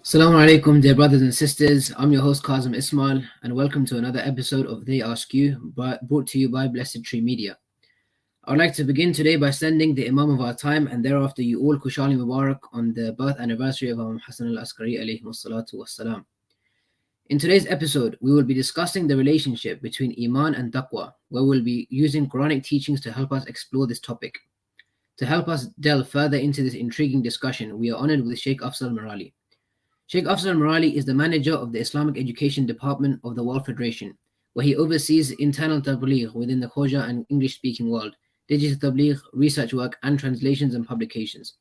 Assalamu alaikum, dear brothers and sisters. I'm your host Kazim Ismail, and welcome to another episode of They Ask You, brought to you by Blessed Tree Media. I would like to begin today by sending the Imam of our time and thereafter you all Kushali Mubarak on the birth anniversary of Imam Hassan al-Askari alayhi wassalatu wassalam. In today's episode, we will be discussing the relationship between Iman and Taqwa, where we'll be using Quranic teachings to help us explore this topic. To help us delve further into this intriguing discussion, we are honored with Shaykh Afzal Merali. Sheikh Afzal Merali is the manager of the Islamic Education Department of the World Federation, where he oversees internal tabligh within the Khoja and English-speaking world, digital tabligh, research work, and translations and publications.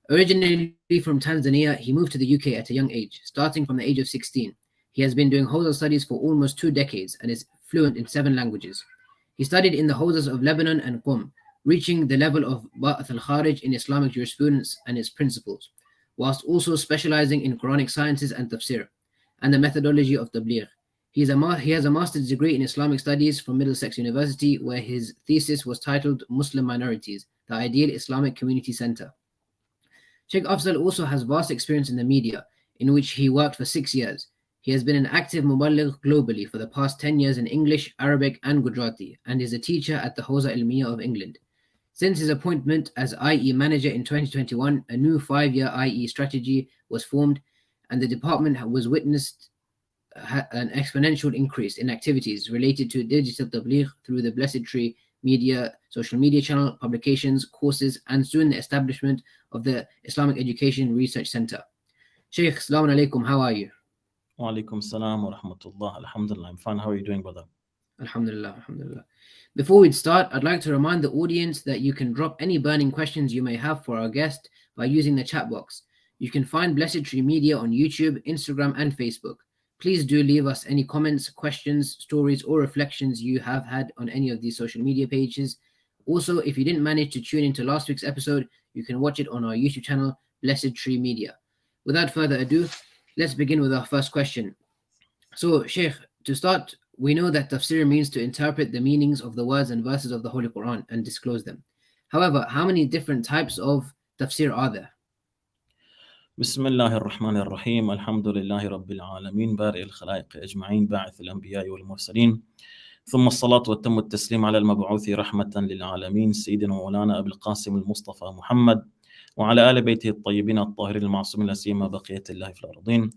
Originally from Tanzania, he moved to the UK at a young age, starting from the age of 16. He has been doing Hawza studies for almost 2 decades and is fluent in 7 languages. He studied in the Hawzas of Lebanon and Qum, reaching the level of Ba'ath al-Kharij in Islamic jurisprudence and its principles, whilst also specializing in Quranic sciences and tafsir, and the methodology of tabligh. He has a master's degree in Islamic studies from Middlesex University, where his thesis was titled Muslim Minorities, the Ideal Islamic Community Center. Sheikh Afzal also has vast experience in the media, in which he worked for 6 years. He has been an active muballigh globally for the past 10 years in English, Arabic, and Gujarati, and is a teacher at the Hawza Ilmiya of England. Since his appointment as IE manager in 2021, a new 5-year IE strategy was formed, and the department was witnessed an exponential increase in activities related to digital tabligh through the Blessed Tree Media social media channel, publications, courses, and soon the establishment of the Islamic Education Research Center. Shaykh, Assalamu alaikum, how are you? Wa alaikum salam wa rahmatullah. Alhamdulillah, I'm fine. How are you doing, brother? Alhamdulillah, alhamdulillah. Before we start, I'd like to remind the audience that you can drop any burning questions you may have for our guest by using the chat box. You can find Blessed Tree Media on YouTube, Instagram, and Facebook. Please do leave us any comments, questions, stories, or reflections you have had on any of these social media pages. Also, if you didn't manage to tune into last week's episode, you can watch it on our YouTube channel, Blessed Tree Media. Without further ado, let's begin with our first question. So, Shaykh, to start, we know that tafsir means to interpret the meanings of the words and verses of the Holy Quran and disclose them. However, how many different types of tafsir are there? Bismillah ar-Rahman ar-Rahim. Alhamdulillahi Rabbil Alameen. Bari al-Khalaiq ajma'in. Ba'ath al-Anbiya wal-Mursaleen. ثم الصلاة والتم التسليم على المبعوث رحمة للعالمين سيدنا مولانا أبي القاسم المصطفى محمد وعلى آل بيته الطيبين الطاهرين المعصومين لا سيما بقية الله في الأرضين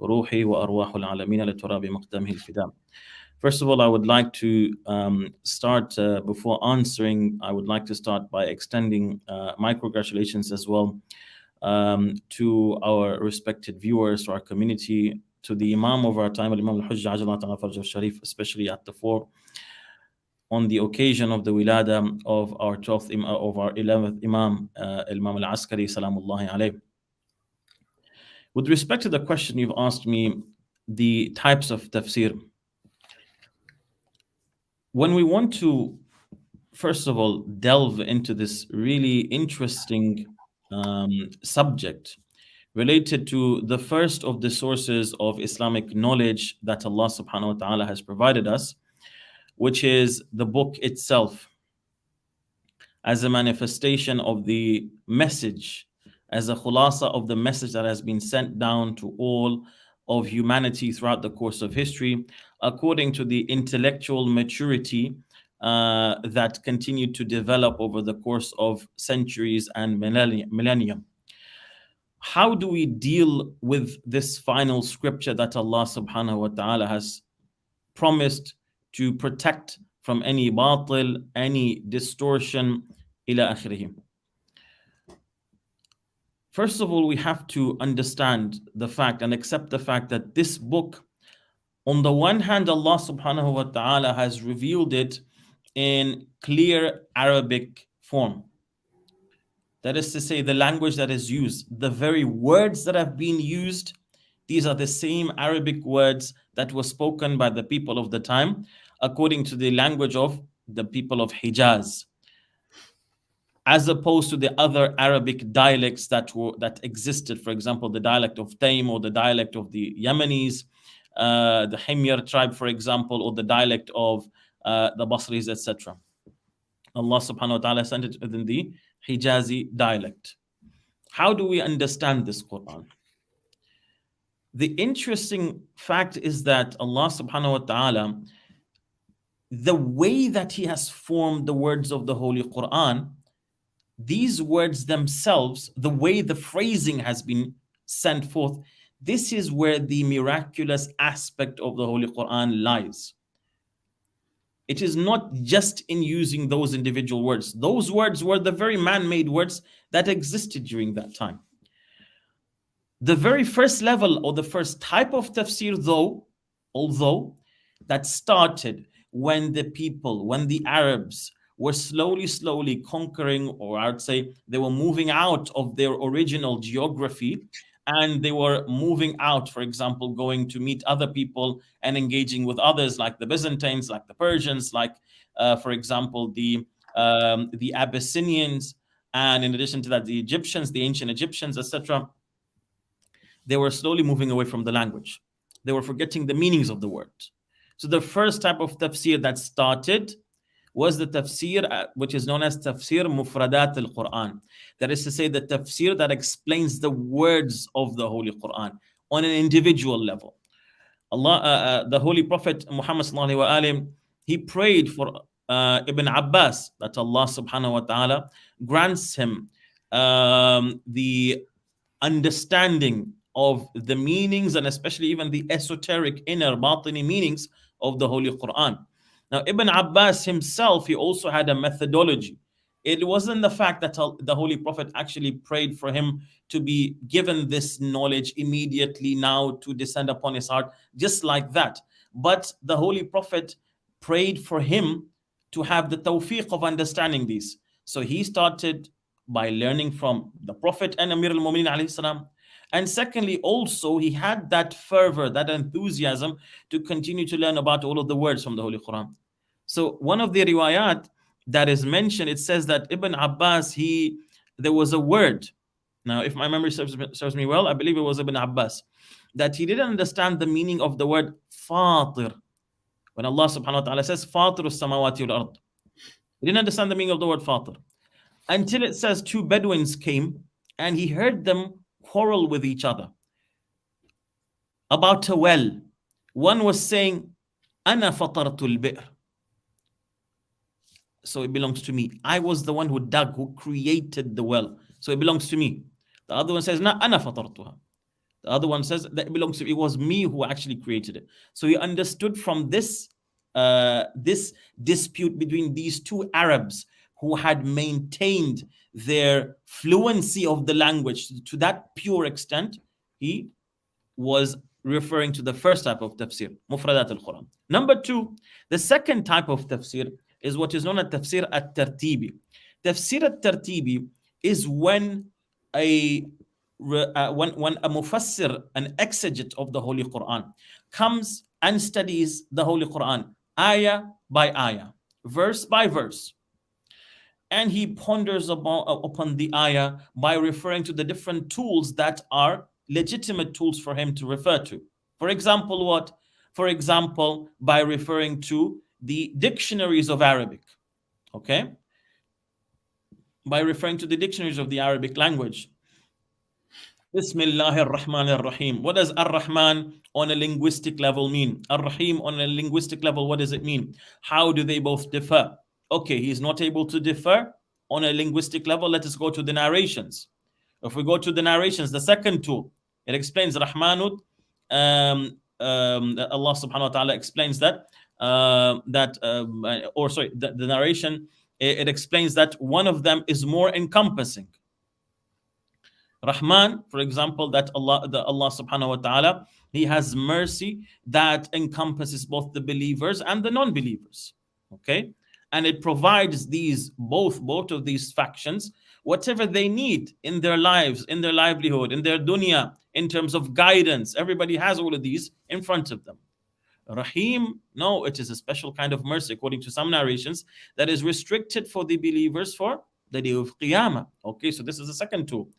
روحي وأرواح العالمين لتراب مقدمه الفداء. First of all, I would like to start, before answering, I would like to start by extending my congratulations as well to our respected viewers, to our community, to the Imam of our time, Imam al-Hujjah, Ajalla Ta'ala Farj al-Sharif, especially at the 4, on the occasion of the wilada of our 12th, of our 11th Imam, Imam al-Askari, Salamullahi alayh. With respect to the question you've asked me, the types of tafsir, when we want to, first of all, delve into this really interesting subject related to the first of the sources of Islamic knowledge that Allah subhanahu wa ta'ala has provided us, which is the book itself, as a manifestation of the message, as a khulasa of the message that has been sent down to all of humanity throughout the course of history, according to the intellectual maturity that continued to develop over the course of centuries and millennia. How do we deal with this final scripture that Allah subhanahu wa ta'ala has promised to protect from any batil, any distortion, ila akhirih? First of all, we have to understand the fact and accept the fact that this book, on the one hand, Allah subhanahu wa ta'ala has revealed it in clear Arabic form. That is to say, the language that is used, the very words that have been used, these are the same Arabic words that were spoken by the people of the time, according to the language of the people of Hijaz, as opposed to the other Arabic dialects that existed. For example, the dialect of Taym, or the dialect of the Yemenis, the Himyar tribe, for example, or the dialect of the Basris, etc. Allah subhanahu wa ta'ala sent it within the Hijazi dialect. How do we understand this Quran? The interesting fact is that Allah subhanahu wa ta'ala, the way that He has formed the words of the Holy Qur'an, these words themselves, the way the phrasing has been sent forth, this is where the miraculous aspect of the Holy Qur'an lies. It is not just in using those individual words. Those words were the very man-made words that existed during that time. The very first level or the first type of tafsir, although that started when the Arabs were slowly conquering, or I would say they were moving out of their original geography, and they were moving out, for example, going to meet other people and engaging with others, like the Byzantines, like the Persians, like, for example, the Abyssinians, and in addition to that, the Egyptians, the ancient Egyptians, etc. They were slowly moving away from the language. They were forgetting the meanings of the words. So the first type of tafsir that started was the tafsir which is known as tafsir mufradat al-Qur'an. That is to say, the tafsir that explains the words of the Holy Qur'an on an individual level. The Holy Prophet Muhammad sallallahu alaihi wasallam, he prayed for Ibn Abbas that Allah subhanahu wa ta'ala grants him the understanding of the meanings, and especially even the esoteric inner batini meanings of the Holy Quran. Now, Ibn Abbas himself, he also had a methodology. It wasn't the fact that the Holy Prophet actually prayed for him to be given this knowledge immediately now to descend upon his heart, just like that. But the Holy Prophet prayed for him to have the tawfiq of understanding these. So he started by learning from the Prophet and Amir al-Mu'minin alayhi salam. And secondly, also, he had that fervor, that enthusiasm to continue to learn about all of the words from the Holy Quran. So one of the riwayat that is mentioned, it says that Ibn Abbas, there was a word. Now, if my memory serves me well, I believe it was Ibn Abbas, that he didn't understand the meaning of the word fatir. When Allah subhanahu wa ta'ala says fatir as-samawati wal-ard, he didn't understand the meaning of the word fatir until it says two Bedouins came and he heard them quarrel with each other about a well. One was saying, Ana fatartul bi'r. So it belongs to me. I was the one who dug, who created the well. So it belongs to me. The other one says, Na ana fatartuha. The other one says that it belongs to me. It was me who actually created it. So he understood from this dispute between these two Arabs who had maintained their fluency of the language to that pure extent, he was referring to the first type of tafsir, mufradat al-Quran. Number two, the second type of tafsir is what is known as tafsir at-tartibi. Tafsir at-tartibi is when a mufassir, an exegete of the Holy Quran, comes and studies the Holy Quran, ayah by ayah, verse by verse. And he ponders upon the ayah by referring to the different tools that are legitimate tools for him to refer to. For example, what? For example, by referring to the dictionaries of Arabic. Okay? By referring to the dictionaries of the Arabic language. Bismillahir Rahmanir Rahim. What does Ar-Rahman on a linguistic level mean? Ar-Rahim on a linguistic level, what does it mean? How do they both differ? Okay, he's not able to differ on a linguistic level. Let us go to the narrations. If we go to the narrations, the second tool, it explains Rahmanud. Allah subhanahu wa ta'ala explains that, the narration, it explains that one of them is more encompassing. Rahman, for example, that Allah subhanahu wa ta'ala, He has mercy that encompasses both the believers and the non-believers. Okay? And it provides both of these factions whatever they need in their lives, in their livelihood, in their dunya, in terms of guidance. Everybody has all of these in front of them. Rahim, no, it is a special kind of mercy, according to some narrations, that is restricted for the believers for the day of Qiyamah. Okay, so this is the second tool.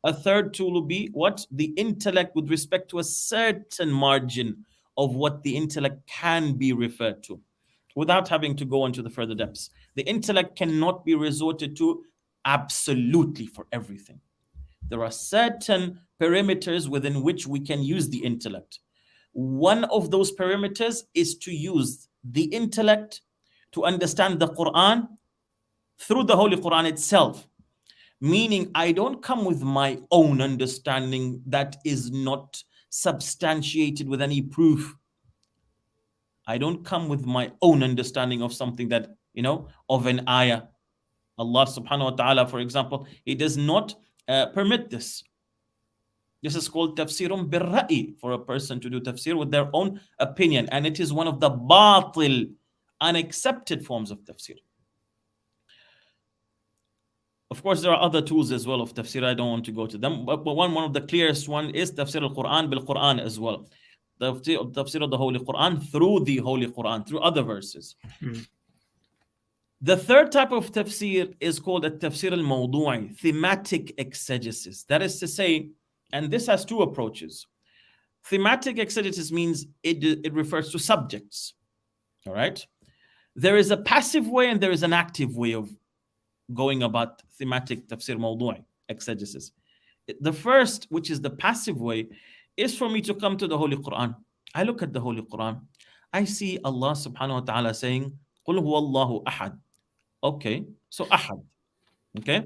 A third tool will be what? The intellect with respect to a certain margin of what the intellect can be referred to, without having to go into the further depths. The intellect cannot be resorted to absolutely for everything. There are certain perimeters within which we can use the intellect. One of those perimeters is to use the intellect to understand the Qur'an through the Holy Qur'an itself. Meaning, I don't come with my own understanding that is not substantiated with any proof. I don't come with my own understanding of something that, of an ayah. Allah subhanahu wa ta'ala, for example, He does not permit this. This is called tafsirun bil-ra'i, for a person to do tafsir with their own opinion. And it is one of the batil, unaccepted forms of tafsir. Of course, there are other tools as well of tafsir. I don't want to go to them. But one of the clearest one is tafsir al-Qur'an bil-Qur'an as well. The tafsir of the Holy Qur'an through the Holy Qur'an, through other verses. The third type of tafsir is called a tafsir al-mawdu'i, thematic exegesis. That is to say, and this has two approaches. Thematic exegesis means it refers to subjects. All right? There is a passive way and there is an active way of going about thematic tafsir mawdu'i, exegesis. The first, which is the passive way, is for me to come to the Holy Qur'an. I look at the Holy Qur'an. I see Allah subhanahu wa ta'ala saying, قُلْ هُوَ اللَّهُ أَحَدٌ. Okay, so ahad. Okay?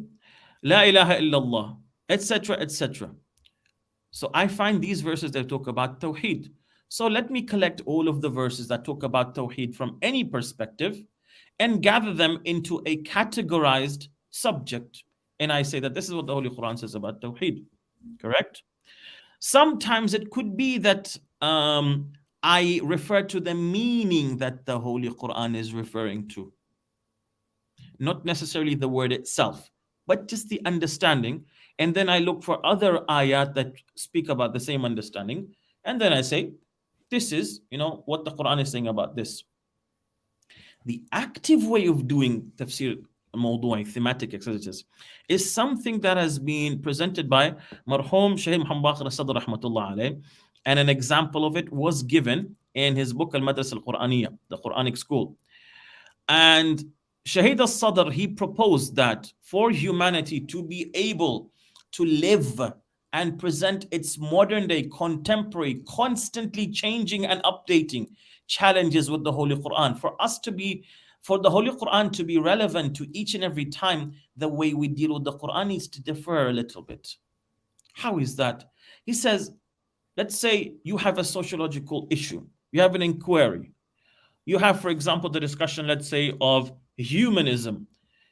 La ilaha illallah, etc., etc. So I find these verses that talk about Tawheed. So let me collect all of the verses that talk about Tawheed from any perspective and gather them into a categorized subject. And I say that this is what the Holy Quran says about Tawheed. Correct? Sometimes it could be that I refer to the meaning that the Holy Quran is referring to. Not necessarily the word itself, but just the understanding. And then I look for other ayat that speak about the same understanding. And then I say, this is, what the Quran is saying about this. The active way of doing tafsir mawdu'i, thematic exegesis, is something that has been presented by Marhum Shaykh Muhammad Sadr rahmatullah alayh, and an example of it was given in his book Al-Madrasa Al-Qur'aniyya, the Quranic school. And Shahid al-Sadr, he proposed that for humanity to be able to live and present its modern day, contemporary, constantly changing and updating challenges with the Holy Quran, for the Holy Quran to be relevant to each and every time, the way we deal with the Quran needs to differ a little bit. How is that? He says, let's say you have a sociological issue, you have an inquiry. You have, for example, the discussion, let's say, of humanism.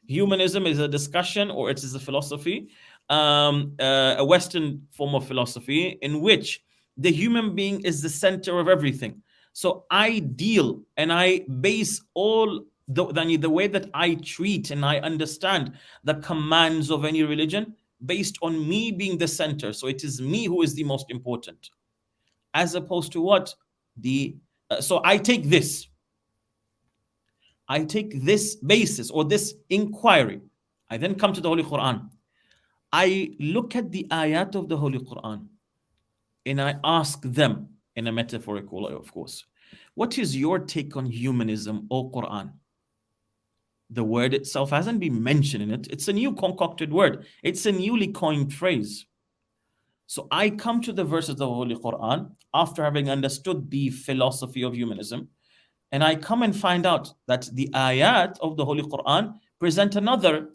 Humanism is a discussion, or it is a philosophy, a Western form of philosophy in which the human being is the center of everything. So I deal and I base all the way that I treat and I understand the commands of any religion based on me being the center. So it is me who is the most important, as opposed to what so I take this basis or this inquiry. I then come to the Holy Quran. I look at the ayat of the Holy Quran and I ask them, in a metaphorical way, of course, what is your take on humanism, O Quran? The word itself hasn't been mentioned in it. It's a new concocted word. It's a newly coined phrase. So I come to the verses of the Holy Quran after having understood the philosophy of humanism, and I come and find out that the ayat of the Holy Quran present another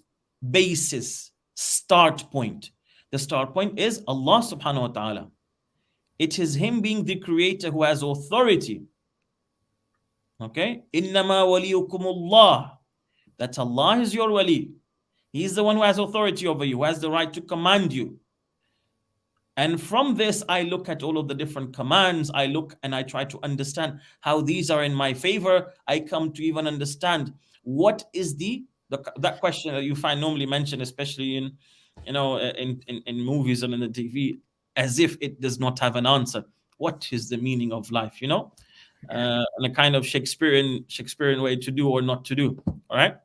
basis, start point. The start point is Allah subhanahu wa ta'ala. It is Him being the creator who has authority. Okay? Innama waliyukumullah. That Allah is your wali. He is the one who has authority over you, who has the right to command you. And from this, I look at all of the different commands. I look and I try to understand how these are in my favor. I come to even understand what is that question that you find normally mentioned, especially in movies and in the TV, as if it does not have an answer. What is the meaning of life? And a kind of Shakespearean way to do or not to do. All right.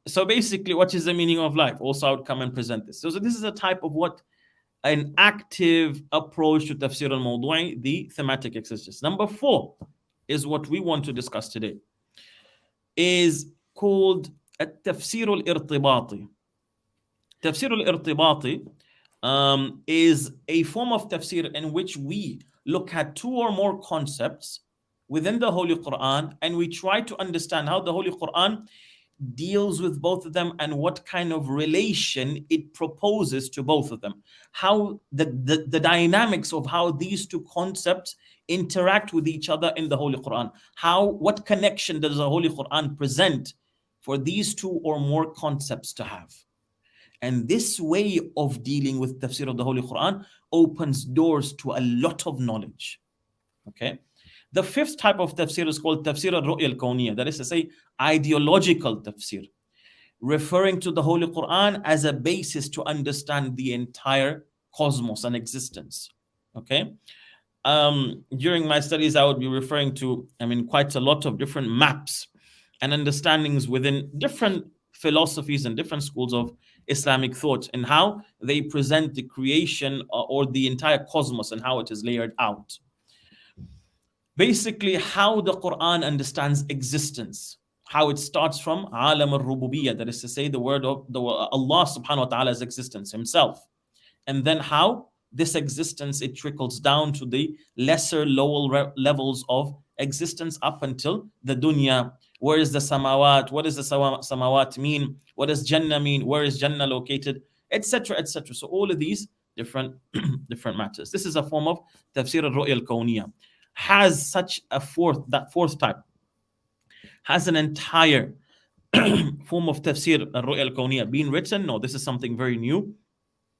So basically, what is the meaning of life? Also, I would come and present this. So this is a type of an active approach to tafsir al-mawdu'i, the thematic exegesis. Number 4 is what we want to discuss today. Is called al-tafsir al-Irtibati. Tafsir al-Irtibati is a form of tafsir in which we look at two or more concepts within the Holy Quran, and we try to understand how the Holy Quran deals with both of them and what kind of relation it proposes to both of them. How the dynamics of how these two concepts interact with each other in the Holy Quran. What connection does the Holy Quran present for these two or more concepts to have? And this way of dealing with tafsir of the Holy Quran opens doors to a lot of knowledge. Okay. The fifth type of tafsir is called tafsir al-ru'ya al-kawniyya, that is to say, ideological tafsir, referring to the Holy Quran as a basis to understand the entire cosmos and existence. Okay. During my studies, I would be referring to, quite a lot of different maps and understandings within different philosophies and different schools of Islamic thought, and how they present the creation or the entire cosmos and how it is layered out. Basically, how the Quran understands existence, how it starts from alam al-rububiyyah, that is to say, the word of Allah subhanahu wa ta'ala's existence himself, and then how this existence, it trickles down to the lesser, lower levels of existence up until the dunya. Where is the samawat? What does the samawat mean? What does Jannah mean? Where is Jannah located? Etc., etc. So all of these different matters. This is a form of tafsir al-ru'ya al-kawniyya. Has such a fourth type, has an entire form of tafsir al-ru'ya al-kawniyya been written? No, this is something very new.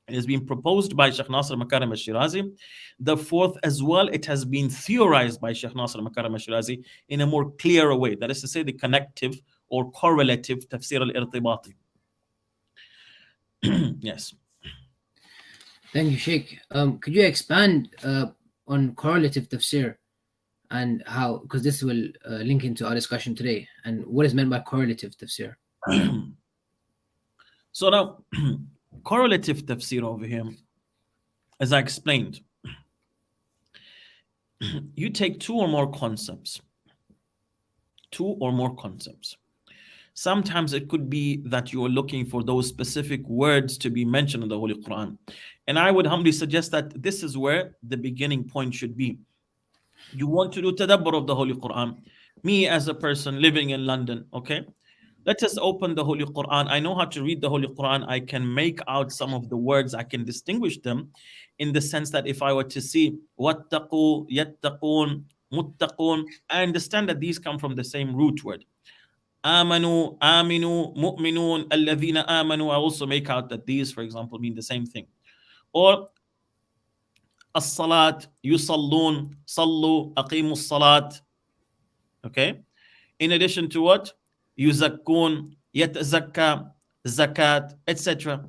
It has been proposed by Shaykh Nasr Makarim al-Shirazi. The fourth as well, it has been theorized by Shaykh Nasr Makarim al-Shirazi in a more clearer way. That is to say, the connective or correlative tafsir al-Irtibati. Yes. Thank you, Shaykh. Could you expand on correlative tafsir and how, because this will link into our discussion today, and what is meant by correlative tafsir? So now, correlative tafsir over here, as I explained, you take two or more concepts. Sometimes it could be that you are looking for those specific words to be mentioned in the Holy Quran. And I would humbly suggest that this is where the beginning point should be. You want to do tadabbur of the Holy Quran. Me as a person living in London, okay? Let us open the Holy Quran. I know how to read the Holy Quran. I can make out some of the words. I can distinguish them in the sense that if I were to see wattaqu, yattaqun, muttaqun, I understand that these come from the same root word. Amanu, aminu, mu'minun, alladhina amanu. I also make out that these, for example, mean the same thing. Or as-salat, yusallun, sallu, aqimu as-salat. Okay? In addition to what? Yuzakkun, yatazakka, zakat, etc.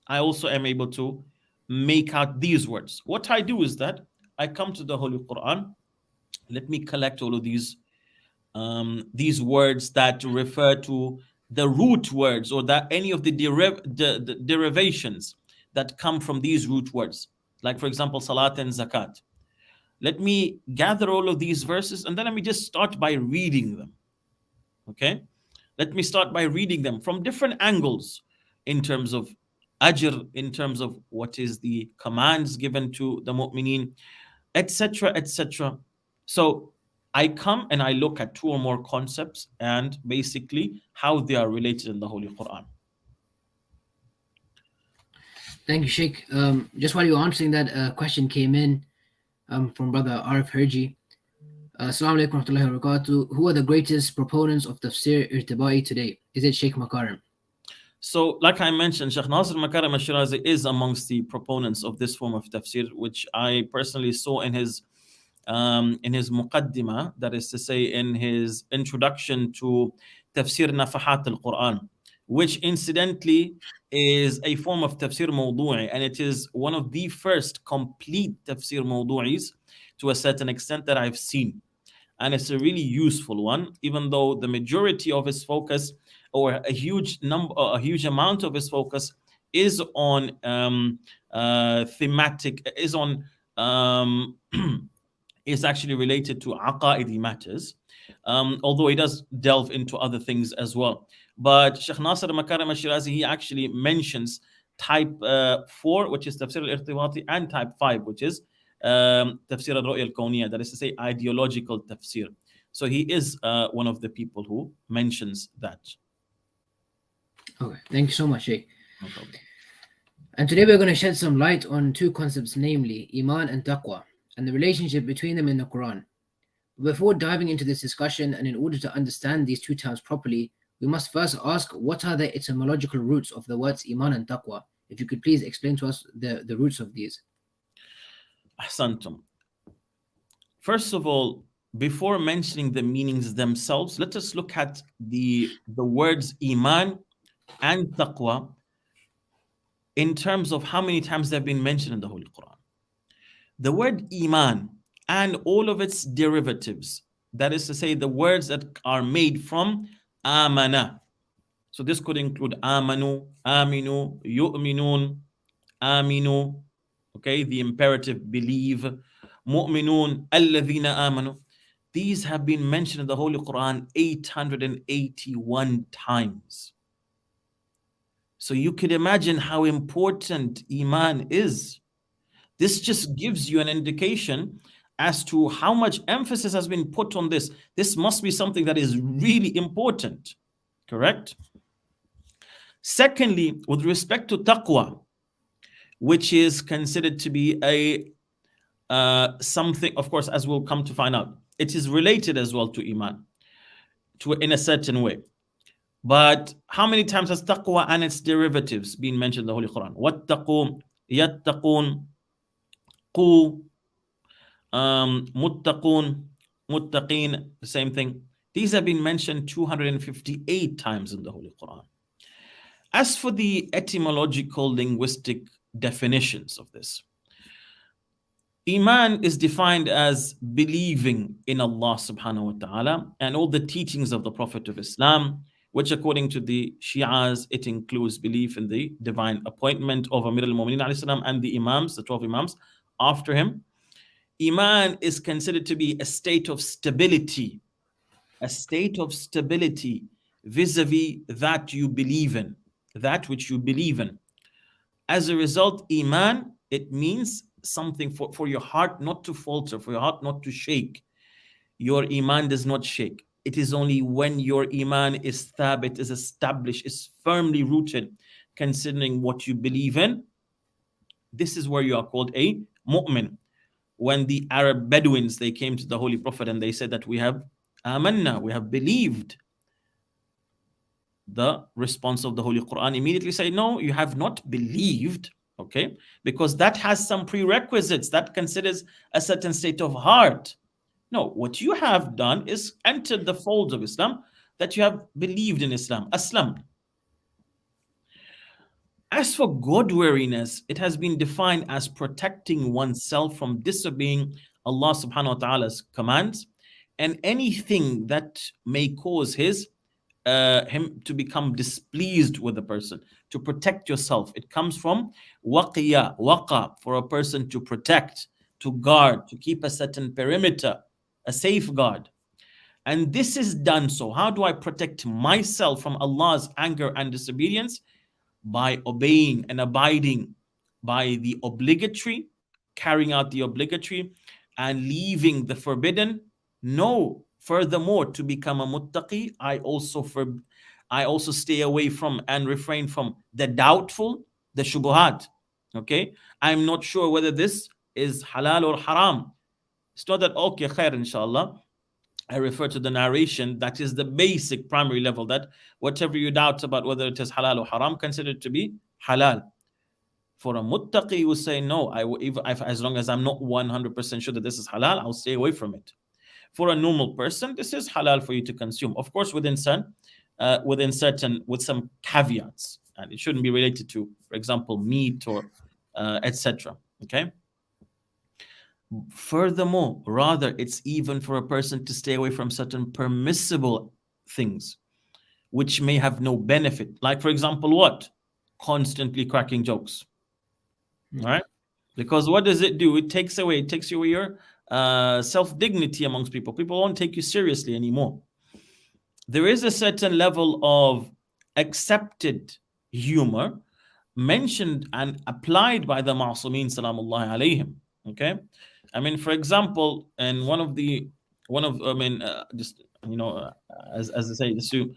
I also am able to make out these words. What I do is that I come to the Holy Quran. Let me collect all of these words that refer to the root words, or that any of the derivations that come from these root words. Like, for example, salat and zakat. Let me gather all of these verses, and then let me just start by reading them. Okay? Let me start by reading them from different angles, in terms of ajr, in terms of what is the commands given to the mu'mineen, etc., etc. So I come and I look at two or more concepts and basically how they are related in the Holy Quran. Thank you, Shaykh. Just while you were answering that, a question came in from Brother Arif Herji. Assalamu alaikum wa rahmatullahi wa barakatuh. Who are the greatest proponents of tafsir irtibai today? Is it Shaykh Makarim? So, like I mentioned, Shaykh Nasr Makarim al-Shirazi is amongst the proponents of this form of tafsir, which I personally saw in his muqaddimah, that is to say, in his introduction to Tafsir Nafahat al-Quran, which incidentally is a form of tafsir mawdu'i, and it is one of the first complete tafsir mawdu'is to a certain extent that I've seen. And it's a really useful one, even though the majority of his focus, or a huge amount of his focus, is on is actually related to aqaidi matters, although he does delve into other things as well. But Shaykh Nasr Makarim al-Shirazi, he actually mentions type 4, which is Tafsir al-Irtibati, and type 5, which is Tafsir al-Ru'ya al-Kawniyya, that is to say ideological tafsir. So he is one of the people who mentions that. Okay, thank you so much, Shaykh. No problem. And today we're going to shed some light on two concepts, namely Iman and Taqwa, and the relationship between them in the Qur'an. Before diving into this discussion, and in order to understand these two terms properly, we must first ask, what are the etymological roots of the words Iman and Taqwa? If you could please explain to us the roots of these. Ahsantum. First of all, before mentioning the meanings themselves, let us look at the words Iman and Taqwa in terms of how many times they've been mentioned in the Holy Quran. The word Iman and all of its derivatives, that is to say, the words that are made from Amana. So this could include Amanu, Aminu, Yu'minun, Aminu, okay, the imperative believe, Mu'minun, Alladhina Amanu. These have been mentioned in the Holy Quran 881 times. So you could imagine how important Iman is. This just gives you an indication as to how much emphasis has been put on this. This must be something that is really important, correct? Secondly, with respect to taqwa, which is considered to be a something, of course, as we'll come to find out, it is related as well to Iman, in a certain way. But how many times has taqwa and its derivatives been mentioned in the Holy Quran? Wattaqu, yattaqun, qu, muttaqun, muttaqin, the same thing. These have been mentioned 258 times in the Holy Quran. As for the etymological linguistic definitions of this, Iman is defined as believing in Allah subhanahu wa ta'ala and all the teachings of the Prophet of Islam, which according to the Shi'as, it includes belief in the divine appointment of Amir al-Mu'mineen alayhi salam and the Imams, the 12 Imams after him. Iman is considered to be a state of stability vis-a-vis that you believe in, that which you believe in. As a result, Iman, it means something for your heart not to falter, for your heart not to shake. Your Iman does not shake. It is only when your Iman is thabit, is established, is firmly rooted, considering what you believe in. This is where you are called a mu'min. When the Arab Bedouins, they came to the Holy Prophet and they said that we have amanna, we have believed. The response of the Holy Quran immediately say, no, you have not believed, okay? Because that has some prerequisites, that considers a certain state of heart. No, what you have done is entered the folds of Islam, that you have believed in Islam, Aslam. As for God-wariness, it has been defined as protecting oneself from disobeying Allah subhanahu wa ta'ala's commands and anything that may cause him to become displeased with the person, to protect yourself. It comes from waqiya, waqa, for a person to protect, to guard, to keep a certain perimeter, a safeguard. And this is done. So how do I protect myself from Allah's anger and disobedience? By obeying and abiding by the obligatory, carrying out the obligatory and leaving the forbidden. No, furthermore, to become a muttaqi, I also stay away from and refrain from the doubtful, the shubuhat. Okay, I'm not sure whether this is halal or haram. It's not that, okay, khair, inshallah. I refer to the narration, that is the basic primary level, that whatever you doubt about whether it is halal or haram, consider it to be halal. For a muttaqi, you will say, no, as long as I'm not 100% sure that this is halal, I'll stay away from it. For a normal person, this is halal for you to consume. Of course, with some caveats. And it shouldn't be related to, for example, meat or etc. Okay? Furthermore, rather, it's even for a person to stay away from certain permissible things which may have no benefit. Like, for example, what? Constantly cracking jokes. All right? Because what does it do? It takes away your self-dignity amongst people. People won't take you seriously anymore. There is a certain level of accepted humor mentioned and applied by the Ma'sumin salamullahi alayhim. Okay, I mean, for example, in just as I say, just to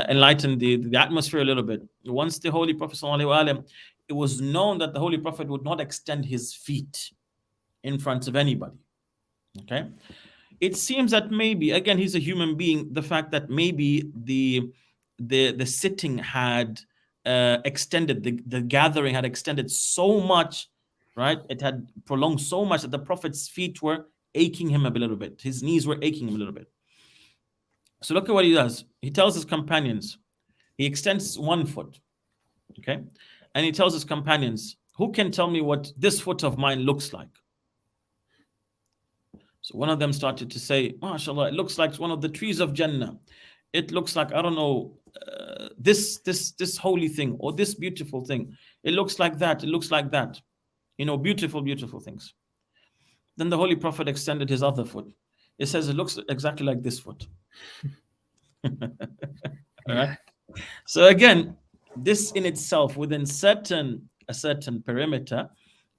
enlighten the atmosphere a little bit. Once the Holy Prophet sallallahu alaihi wasallam, it was known that the Holy Prophet would not extend his feet in front of anybody. Okay, it seems that maybe, again, he's a human being, the fact that maybe the sitting had extended, the gathering had extended so much, right? It had prolonged so much that the Prophet's feet were aching him a little bit. His knees were aching him a little bit. So look at what he does. He tells his companions, he extends one foot, okay? And he tells his companions, who can tell me what this foot of mine looks like? So one of them started to say, MashaAllah, it looks like one of the trees of Jannah. It looks like, I don't know, this holy thing or this beautiful thing. It looks like that. It looks like that. Beautiful, beautiful things. Then the Holy Prophet extended his other foot. It says it looks exactly like this foot. All right. So again, this in itself, within a certain perimeter,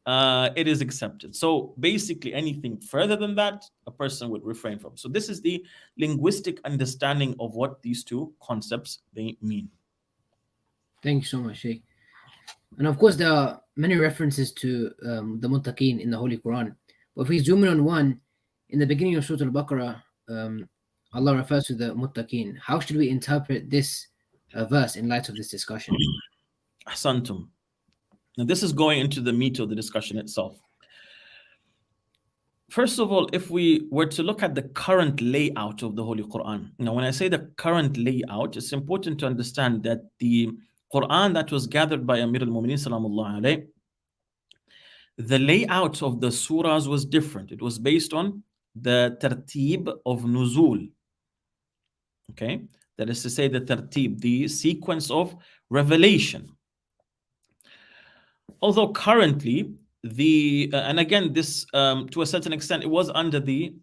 it is accepted. So basically, anything further than that, a person would refrain from. So this is the linguistic understanding of what these two concepts they mean. Thank you so much, Shaykh. And of course, there are many references to the muttaqeen in the Holy Quran. But if we zoom in on one, in the beginning of Surah Al-Baqarah, Allah refers to the muttaqeen. How should we interpret this verse in light of this discussion? Ahsantum. Now, this is going into the meat of the discussion itself. First of all, if we were to look at the current layout of the Holy Quran, now when I say the current layout, it's important to understand that the Quran that was gathered by Amir al-Mu'mineen sallallahu alayhi, the layout of the surahs was different. It was based on the tartib of nuzul. Okay, that is to say, the tartib, the sequence of revelation. Although currently, and again, this to a certain extent, it was under the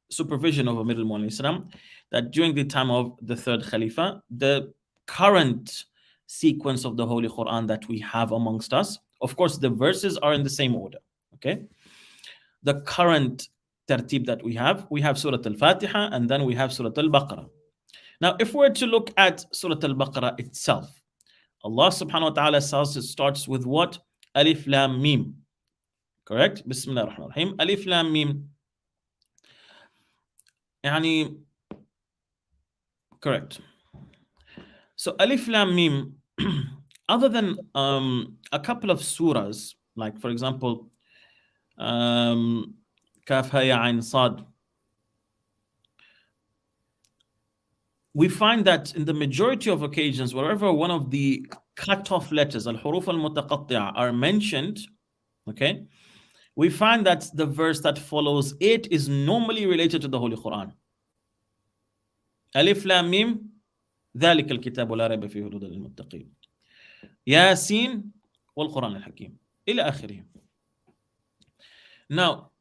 supervision of Amir al-Mu'mineen, that during the time of the third Khalifa, the current sequence of the Holy Quran that we have amongst us, of course, the verses are in the same order. Okay, the current tartib that we have Surah Al-Fatiha, and then we have Surah Al-Baqarah. Now, if we're to look at Surah Al-Baqarah itself, Allah subhanahu wa ta'ala starts with what? Alif Lam Mim. Correct? Bismillah ar-Rahman ar-Rahim. Alif Lam Mim. Yani, correct. So Alif Lam Mim, other than a couple of surahs, like for example, Kaf Ha Ya Ain Sad, we find that in the majority of occasions, wherever one of the cut-off letters, al-huruf al-mutaqatti'a, are mentioned, okay, we find that the verse that follows it is normally related to the Holy Quran. Alif Lam Mim, ذلك الكتاب لا ريب فيه هدى للمتقين. ياسين والقرآن الحكيم إلى آخره. Now,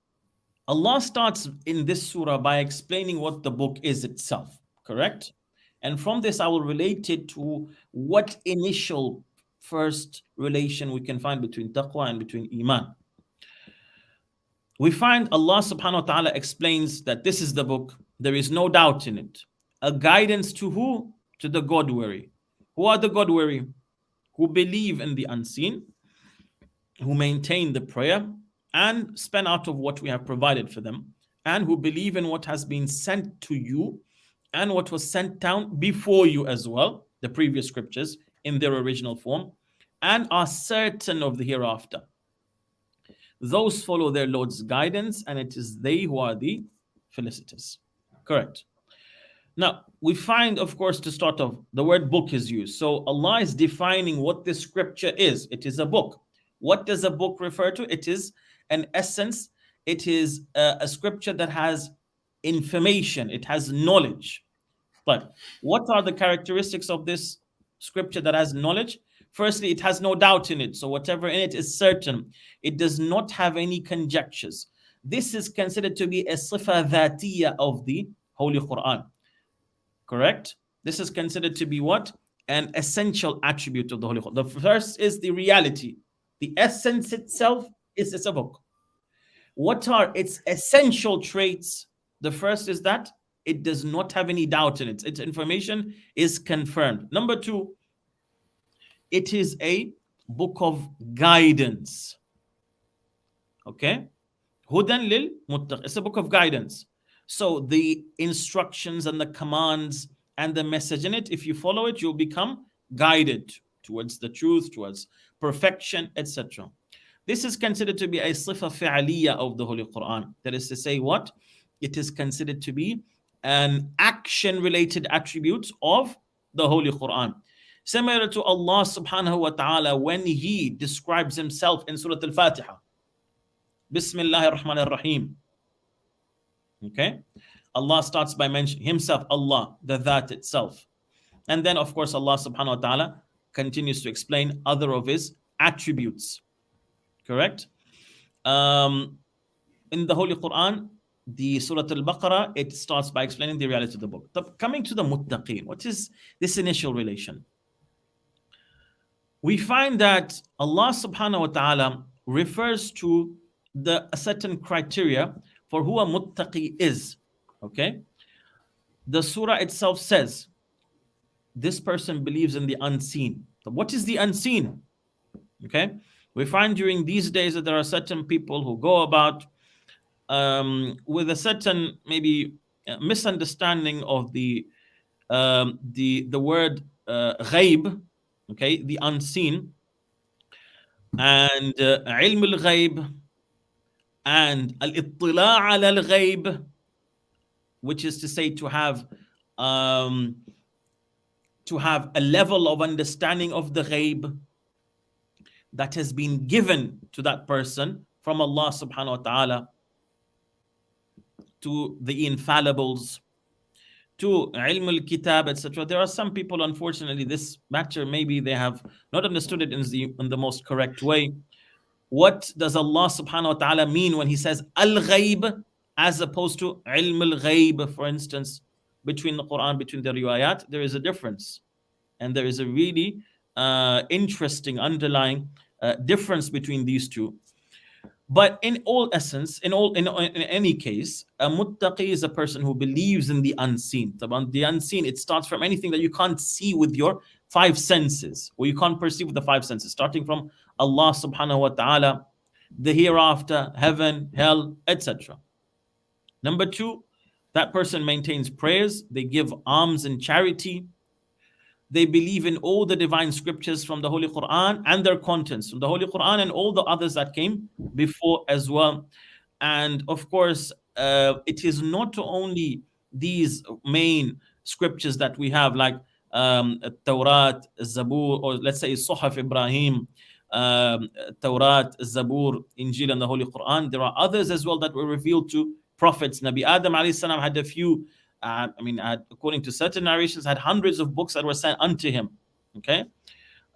Allah starts in this surah by explaining what the book is itself, correct? And from this, I will relate it to what initial first relation we can find between taqwa and between iman. We find Allah subhanahu wa ta'ala explains that this is the book, there is no doubt in it. A guidance to who? To the God-weary. Who are the God-weary? Who believe in the unseen, who maintain the prayer, and spend out of what we have provided for them, and who believe in what has been sent to you, and what was sent down before you as well, the previous scriptures in their original form, and are certain of the hereafter. Those follow their Lord's guidance, and it is they who are the felicitous. Correct. Now, we find, of course, to start off, the word book is used. So Allah is defining what this scripture is. It is a book. What does a book refer to? It is an essence. It is a scripture that has information. It has knowledge. But what are the characteristics of this scripture that has knowledge? Firstly, it has no doubt in it. So whatever in it is certain. It does not have any conjectures. This is considered to be a sifa dhatiyya of the Holy Quran. Correct? This is considered to be what? an essential attribute of the Holy Quran. The first is the reality. The essence itself is it's a book. What are its essential traits? The first is that it does not have any doubt in it. Its information is confirmed. Number two, it is a book of guidance. Okay? Hudan lil muttaq. It's a book of guidance. So the instructions and the commands and the message in it, if you follow it, you'll become guided towards the truth, towards perfection, etc. This is considered to be a sifa fi'aliyya of the Holy Quran. That is to say what? It is considered to be an action-related attribute of the Holy Quran. Similar to Allah subhanahu wa ta'ala when He describes Himself in Surah Al-Fatiha. Bismillahir Rahmanir Rahim. Okay? Allah starts by mentioning Himself, Allah, the That itself. And then, of course, Allah subhanahu wa ta'ala continues to explain other of His attributes. Correct? In the Holy Quran, the Surah Al-Baqarah, it starts by explaining the reality of the book. Coming to the muttaqeen, what is this initial relation? We find that Allah subhanahu wa ta'ala refers to a certain criteria for who a muttaqi is. Okay? The surah itself says, this person believes in the unseen. So what is the unseen? Okay? We find during these days that there are certain people who go about with a certain maybe misunderstanding of the word ghaib, okay, the unseen, and ilm al-ghaib and al-ittila' ala al-ghaib, which is to say to have a level of understanding of the ghaib that has been given to that person from Allah subhanahu wa ta'ala, to the infallibles, to ilm al-kitab, etc. There are some people, unfortunately, this matter maybe they have not understood it in the most correct way. What does Allah subhanahu wa ta'ala mean when He says al-ghaib as opposed to ilm al-ghaib, for instance? Between the Quran, between the riwayat, there is a difference. And there is a really interesting underlying difference between these two. But in all essence, in any case, a muttaqi is a person who believes in the unseen. The unseen, it starts from anything that you can't see with your five senses, or you can't perceive with the five senses, starting from Allah subhanahu wa ta'ala, the hereafter, heaven, hell, etc. Number two, that person maintains prayers, they give alms and charity, they believe in all the divine scriptures from the Holy Quran and their contents from the Holy Quran and all the others that came before as well. And of course, it is not only these main scriptures that we have, like Tawrat, Zabur, or let's say Suhaf Ibrahim, Tawrat, Zabur, Injil, and the Holy Quran. There are others as well that were revealed to prophets. Nabi Adam alayhi salam had a few, according to certain narrations, had hundreds of books that were sent unto him. Okay,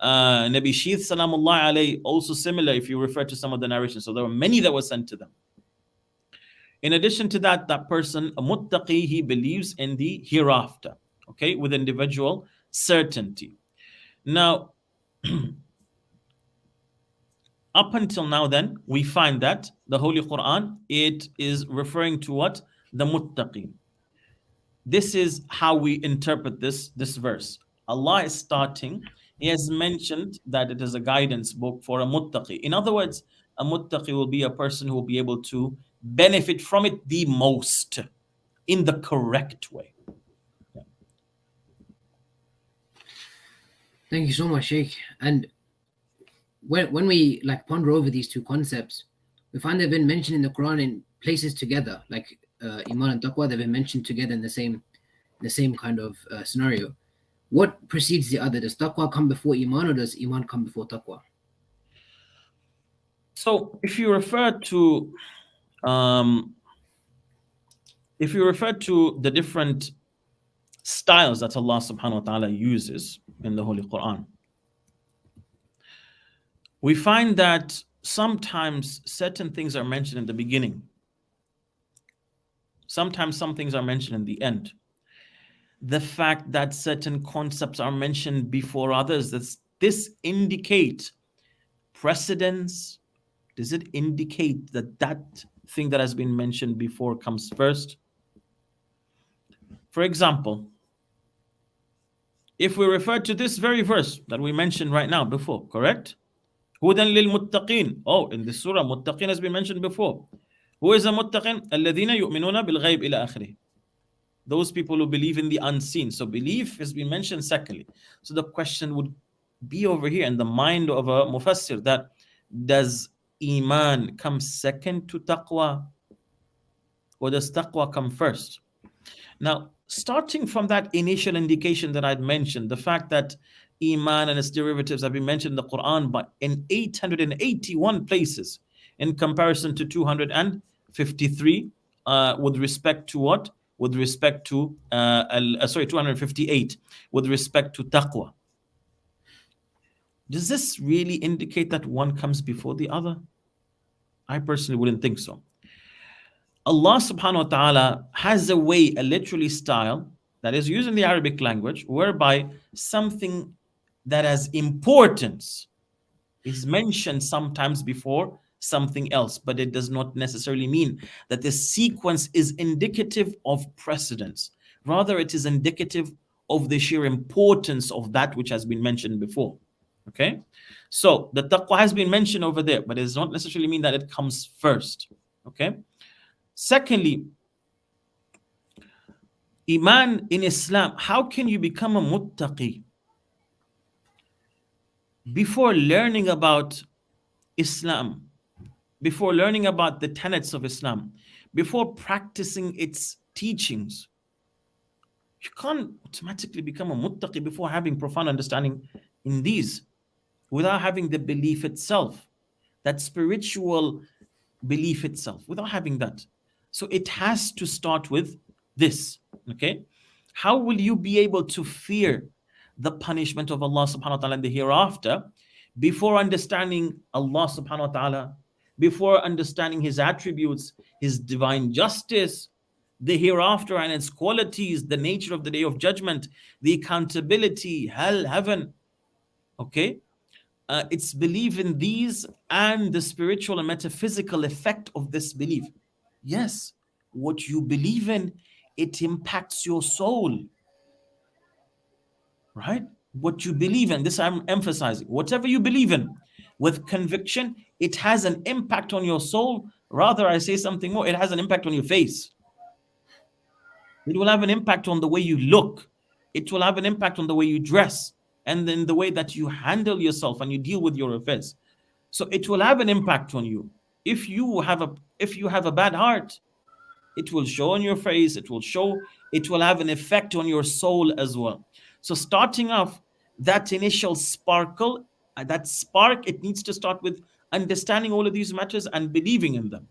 Nabi Sheeth salamullah alayhi, also similar if you refer to some of the narrations. So there were many that were sent to them. In addition to that, that person, a muttaqi, he believes in the hereafter, okay, with individual certainty. Now, up until now then, we find that the Holy Quran, it is referring to what? The muttaqi. This is how we interpret this verse. Allah is starting, He has mentioned that it is a guidance book for a muttaqi. In other words, a muttaqi will be a person who will be able to benefit from it the most in the correct way. Yeah. Thank you so much, Shaykh. And when we ponder over these two concepts, we find they've been mentioned in the Quran in places together, like Iman and Taqwa. They've been mentioned together in the same kind of scenario. What precedes the other? Does Taqwa come before Iman, or does Iman come before Taqwa? So if you refer to the different styles that Allah subhanahu wa ta'ala uses in the Holy Quran, we find that sometimes certain things are mentioned in the beginning. Sometimes some things are mentioned in the end. the fact that certain concepts are mentioned before others, this indicate precedence? Does it indicate that that thing that has been mentioned before comes first? For example, if we refer to this very verse that we mentioned right now before, correct? Hudan lil muttaqin. Oh, in this surah, muttaqin has been mentioned before. Who is a muttaqin? Alladhina yu'minuna bil ghayb ila akhirih. Those people who believe in the unseen. So belief has been mentioned secondly. So the question would be over here in the mind of a mufassir, that does Iman come second to taqwa, or does taqwa come first? Now, starting from that initial indication that I'd mentioned, the fact that Iman and its derivatives have been mentioned in the Quran but in 881 places in comparison to 253 with respect to what? With respect to 258 with respect to taqwa. Does this really indicate that one comes before the other? I personally wouldn't think so. Allah subhanahu wa ta'ala has a way, a literary style that is used in the Arabic language, whereby something that has importance is mentioned sometimes before something else, but it does not necessarily mean that the sequence is indicative of precedence. Rather, it is indicative of the sheer importance of that which has been mentioned before. Okay? So the taqwa has been mentioned over there, but it does not necessarily mean that it comes first. Okay? Secondly, Iman in Islam, how can you become a muttaqi? Before learning about Islam, before learning about the tenets of Islam, before practicing its teachings, you can't automatically become a muttaqi before having profound understanding in these, without having the belief itself, that spiritual belief itself, without having that. So it has to start with this. Okay, how will you be able to fear the punishment of Allah subhanahu wa ta'ala in the hereafter before understanding Allah subhanahu wa ta'ala, before understanding his attributes, his divine justice, the hereafter and its qualities, the nature of the day of judgment, the accountability, hell, heaven? Okay, it's belief in these and the spiritual and metaphysical effect of this belief. Yes, what you believe in, it impacts your soul, right? What you believe in, this I'm emphasizing, whatever you believe in with conviction, it has an impact on your soul. Rather, I say something more, it has an impact on your face. It will have an impact on the way you look. It will have an impact on the way you dress, and then the way that you handle yourself and you deal with your affairs. So it will have an impact on you. If you have a bad heart, it will show on your face, it will have an effect on your soul as well. So starting off, that initial sparkle, that spark, it needs to start with understanding all of these matters and believing in them.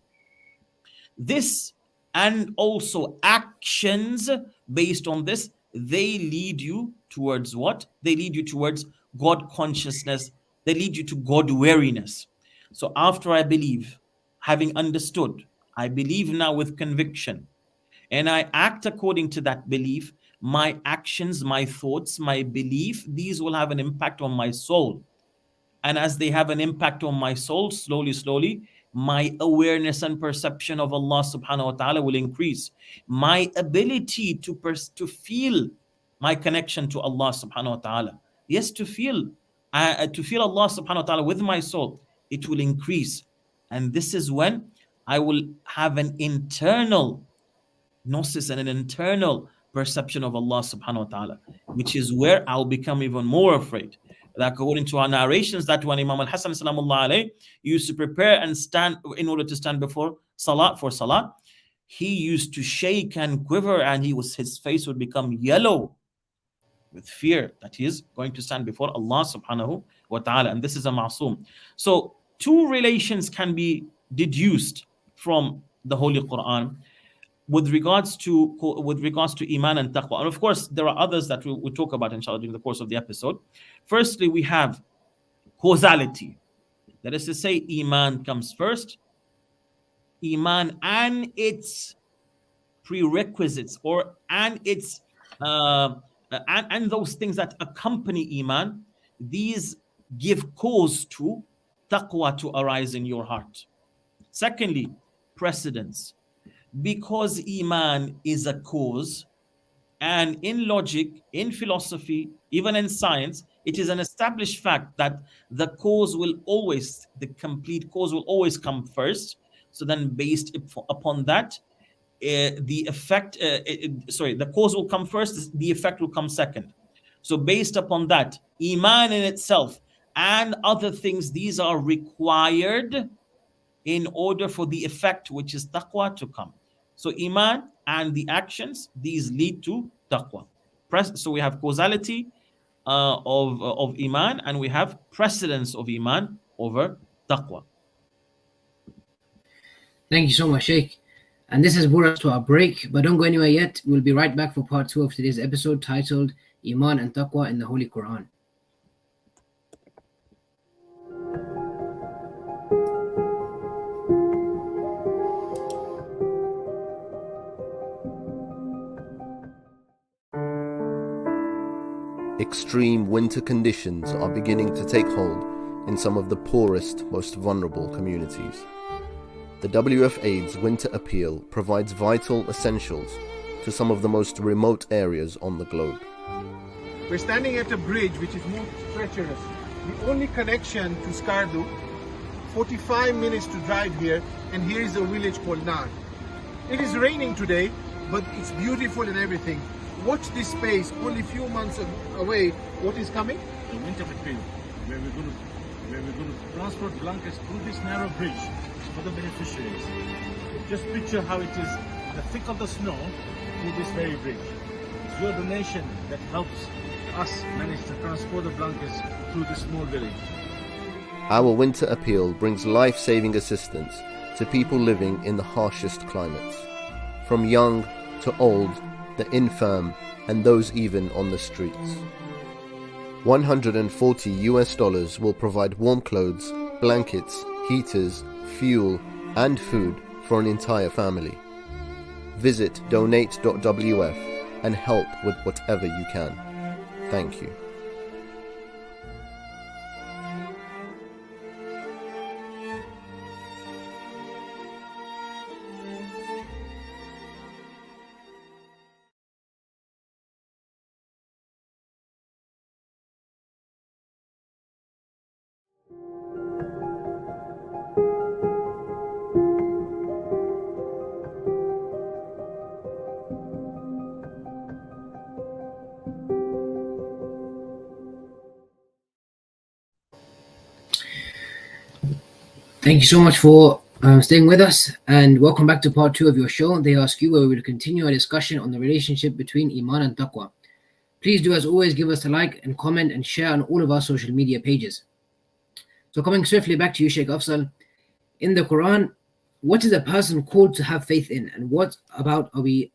This, and also actions based on this, they lead you towards what? They lead you towards God consciousness. They lead you to God wariness. So after I believe, having understood, I believe now with conviction, and I act according to that belief, my actions, my thoughts, my belief, these will have an impact on my soul. And as they have an impact on my soul, slowly, my awareness and perception of Allah subhanahu wa ta'ala will increase. My ability to feel my connection to Allah subhanahu wa ta'ala. Yes, to feel Allah subhanahu wa ta'ala with my soul, it will increase. And this is when I will have an internal gnosis and an internal perception of Allah subhanahu wa ta'ala, which is where I'll become even more afraid. Like according to our narrations, that when Imam al-Hasan salamullah alayhi used to prepare and stand in order to stand before salat, for salat, he used to shake and quiver, and his face would become yellow with fear that he is going to stand before Allah subhanahu wa ta'ala. And this is a ma'soom. So two relations can be deduced from the Holy Quran with regards to Iman and Taqwa. And of course, there are others that we'll talk about, inshallah, during the course of the episode. Firstly, we have causality. That is to say, Iman comes first. Iman and its prerequisites and its and those things that accompany Iman, these give cause to taqwa to arise in your heart. Secondly, precedence. Because Iman is a cause, and in logic, in philosophy, even in science, it is an established fact that the complete cause will always come first. So then, based upon that, the cause will come first, the effect will come second. So based upon that, Iman in itself and other things, these are required in order for the effect, which is taqwa, to come. So Iman and the actions, these lead to taqwa. So we have causality of Iman, and we have precedence of Iman over taqwa. Thank you so much, Shaykh. And this has brought us to our break, but don't go anywhere yet. We'll be right back for part 2 of today's episode titled Iman and Taqwa in the Holy Qur'an. Extreme winter conditions are beginning to take hold in some of the poorest, most vulnerable communities. The WF-AIDS Winter Appeal provides vital essentials to some of the most remote areas on the globe. We're standing at a bridge which is more treacherous. The only connection to Skardu, 45 minutes to drive here, and here is a village called Nag. It is raining today, but it's beautiful and everything. Watch this space, only few months away. What is coming? The winter appeal, where we're going to transport blankets through this narrow bridge for the beneficiaries. Just picture how it is in the thick of the snow through this very bridge. It's your donation that helps us manage to transport the blankets through this small village. Our winter appeal brings life-saving assistance to people living in the harshest climates, from young to old, the infirm, and those even on the streets. $140 will provide warm clothes, blankets, heaters, fuel, and food for an entire family. Visit donate.wf and help with whatever you can. Thank you. Thank you so much for staying with us, and welcome back to part 2 of your show, They Ask You, where we will continue our discussion on the relationship between Iman and Taqwa. Please do, as always, give us a like and comment and share on all of our social media pages. So coming swiftly back to you, Shaykh Afzal, in the Quran, what is a person called to have faith in, and what about are we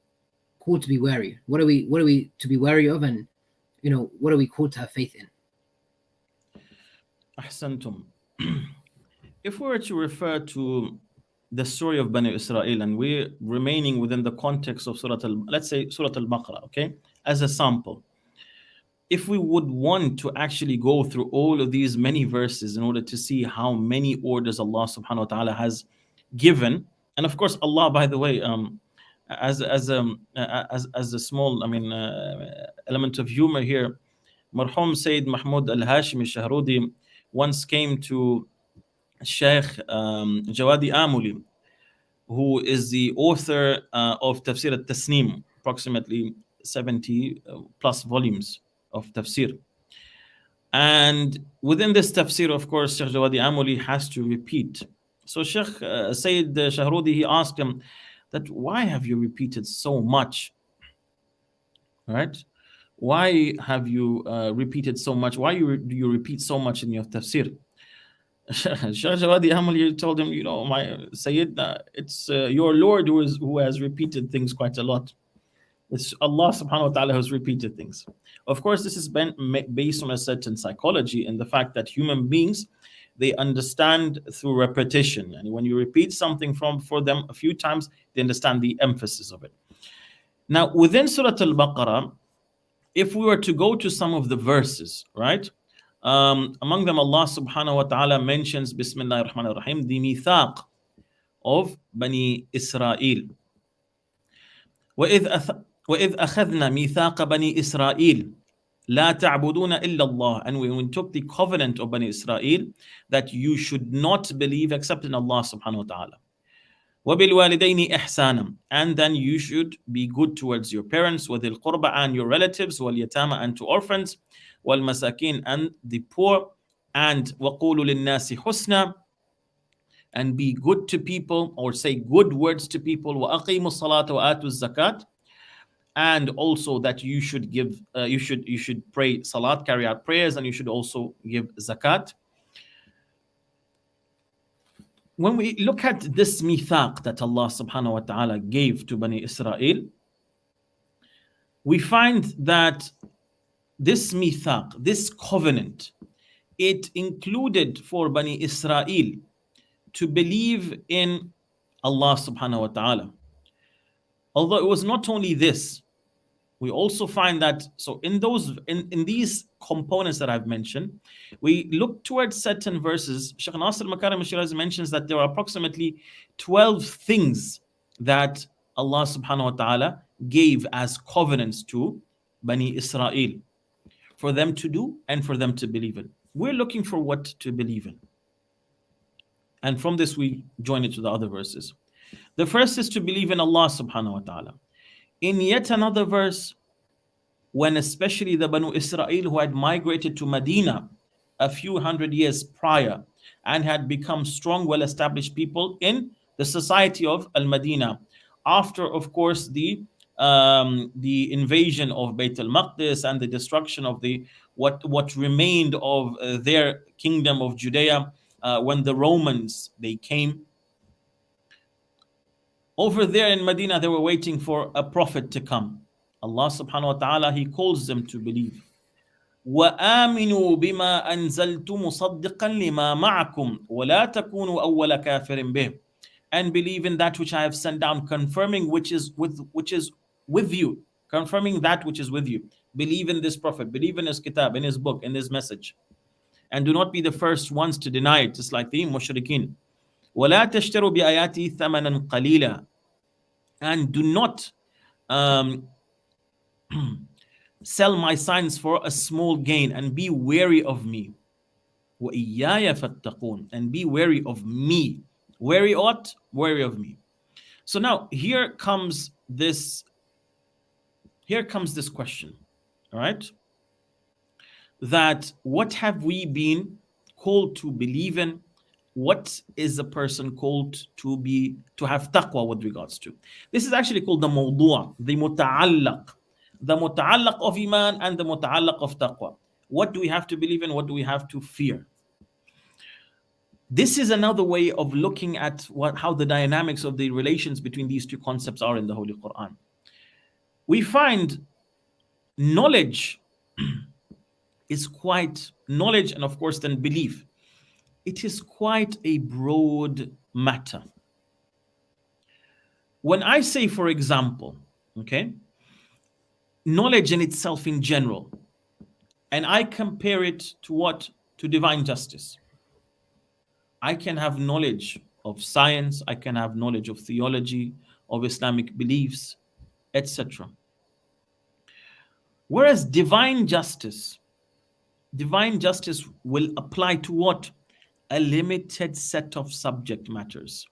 called to be wary? What are we to be wary of, and what are we called to have faith in? Ahsantum. If we were to refer to the story of Bani Israel, and we're remaining within the context of let's say Surah Al-Baqarah, okay, as a sample, if we would want to actually go through all of these many verses in order to see how many orders Allah subhanahu wa ta'ala has given, and of course Allah, by the way, as a small, element of humor here, Marhum Sayyid Mahmoud Al-Hashimi Shahrudi once came to Shaykh Jawadi Amuli, who is the author of Tafsir al-Tasnim, approximately 70 plus volumes of tafsir. And within this tafsir, of course, Shaykh Jawadi Amuli has to repeat. So Shaykh Sayyid Shahrudi, he asked him that, why have you repeated so much? Right? Why have you repeated so much? Why do you repeat so much in your tafsir? Shaykh Jawadi Amuli told him, my Sayyid, it's your Lord who has repeated things quite a lot. It's Allah subhanahu wa ta'ala who's repeated things. Of course, this is based on a certain psychology and the fact that human beings, they understand through repetition. And when you repeat something for them a few times, they understand the emphasis of it. Now, within Surah Al-Baqarah, if we were to go to some of the verses, right? Among them, Allah subhanahu wa ta'ala mentions, Bismillah ar-Rahman ar-Rahim, the mithaq of Bani Israel. وَإِذْ أَخَذْنَا مِيثَاقَ بَنِي إِسْرَائِيلَ لَا تَعْبُدُونَ إِلَّا اللَّهِ. And we took the covenant of Bani Israel that you should not believe except in Allah subhanahu wa ta'ala. وَبِالْوَالِدَيْنِ إِحْسَانًا. And then you should be good towards your parents, وَذِي الْقُرْبَى, and your relatives, وَالْيَتَامَى, and to orphans, وَالْمَسَاكِينَ, and the poor, and وَقُولُوا لِلنَّاسِ حُسْنًا, and be good to people, or say good words to people, وَأَقِيمُوا الصَّلَاةَ وَآتُوا الزَّكَاةَ, and also that you should give, you should pray salat, carry out prayers, and you should also give zakat. When we look at this mithaq that Allah subhanahu wa ta'ala gave to Bani Israel, we find that this mithaq, this covenant, it included for Bani Israel to believe in Allah subhanahu wa ta'ala. Although it was not only this, we also find that, so in these components that I've mentioned, we look towards certain verses. Shaykh Nasir Makarim al-Shirazi mentions that there are approximately 12 things that Allah subhanahu wa ta'ala gave as covenants to Bani Israel for them to do and for them to believe in. We're looking for what to believe in. And from this we join it to the other verses. The first is to believe in Allah subhanahu wa ta'ala. In yet another verse, when especially the Banu Israel who had migrated to Medina a few hundred years prior and had become strong, well-established people in the society of Al-Madinah, after, of course, the invasion of Bayt al-Maqdis and the destruction of what remained of their kingdom of Judea, when the Romans, they came. Over there in Medina, they were waiting for a prophet to come. Allah subhanahu wa ta'ala, He calls them to believe. وَآمِنُوا بِمَا أَنزَلْتُ مُصَدِّقًا لِمَا مَعَكُمْ وَلَا تَكُونُوا أَوَّلَ كَافِرٍ بِهِ. And believe in that which I have sent down, confirming which is with you, confirming that which is with you. Believe in this prophet, believe in his kitab, in his book, in his message. And do not be the first ones to deny it, just like the mushrikeen. وَلَا تَشْتَرُوا بِآيَاتِي ثَمَنًا قَلِيلًا. And do not sell my signs for a small gain, and be wary of me. وَإِيَّايَ فَاتَّقُونَ. And be wary of me. Wary what? Wary of me. So now here comes this question, all right? That what have we been called to believe in? What is a person called to have taqwa with regards to? This is actually called the mawdu', the muta'allaq of iman and the muta'allaq of taqwa. What do we have to believe in? What do we have to fear? This is another way of looking at how the dynamics of the relations between these two concepts are in the Holy Qur'an. We find knowledge is quite, knowledge and of course then belief, it is quite a broad matter. When I say, for example, okay, knowledge in itself in general, and I compare it to what? To divine justice. I can have knowledge of science, I can have knowledge of theology, of Islamic beliefs, etc. Whereas divine justice will apply to what? A limited set of subject matters,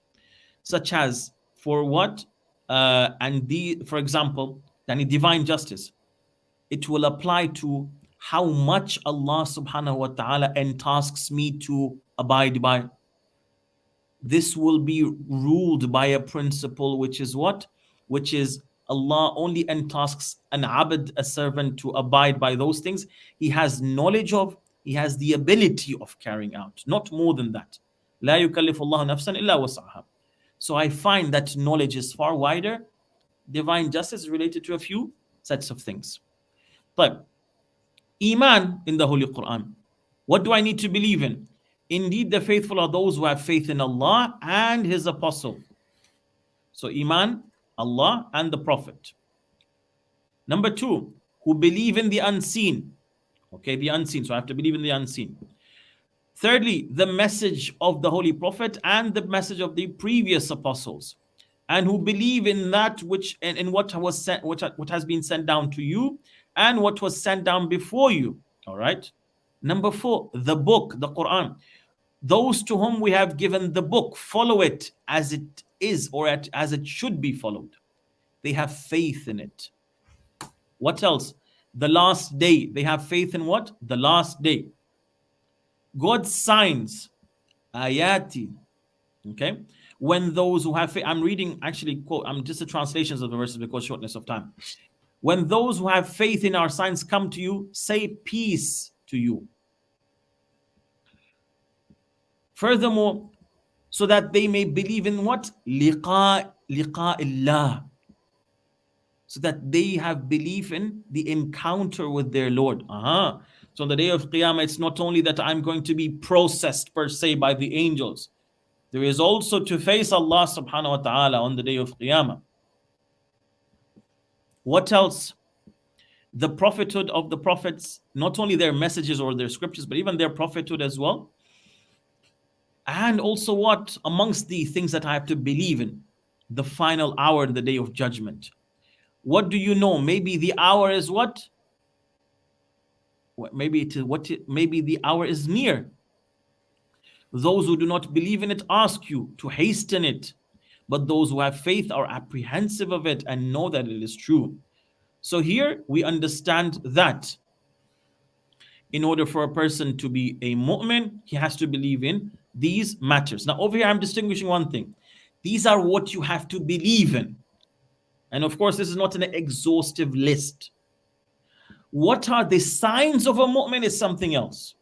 such as for what? For example, divine justice, it will apply to how much Allah subhanahu wa ta'ala entasks me to abide by. This will be ruled by a principle which is what? Which is Allah only entasks an abd, a servant, to abide by those things he has knowledge of, he has the ability of carrying out, not more than that. لا يكلف الله نفسا إلا وسعها. So I find that knowledge is far wider. Divine justice is related to a few sets of things. But Iman in the Holy Qur'an, what do I need to believe in? Indeed, the faithful are those who have faith in Allah and His Apostle. So Iman, Allah and the Prophet. Number two, who believe in the unseen. Okay, the unseen. So I have to believe in the unseen. Thirdly, the message of the Holy Prophet and the message of the previous apostles, and who believe in that which in what was sent, what has been sent down to you, and what was sent down before you. All right. Number 4, the book, the Qur'an. Those to whom we have given the book follow it as it is, or as it should be followed. They have faith in it. What else? The last day. They have faith in what? The last day. God's signs, ayati. Okay. When those who have faith, I'm reading actually quote, I'm just the translations of the verses because shortness of time. When those who have faith in our signs come to you, say peace to you. Furthermore, so that they may believe in what? Liqa illah. So that they have belief in the encounter with their Lord. So on the day of Qiyamah, it's not only that I'm going to be processed per se by the angels. There is also to face Allah subhanahu wa ta'ala on the day of Qiyamah. What else? The prophethood of the prophets, not only their messages or their scriptures, but even their prophethood as well. And also what? Amongst the things that I have to believe in, the final hour in the day of judgment. What do you know? Maybe the hour is what? Maybe the hour is near. Those who do not believe in it ask you to hasten it, but those who have faith are apprehensive of it and know that it is true. So here we understand that in order for a person to be a mu'min, he has to believe in these matters. Now over here I'm distinguishing one thing. These are what you have to believe in. And of course this is not an exhaustive list. What are the signs of a mu'min is something else.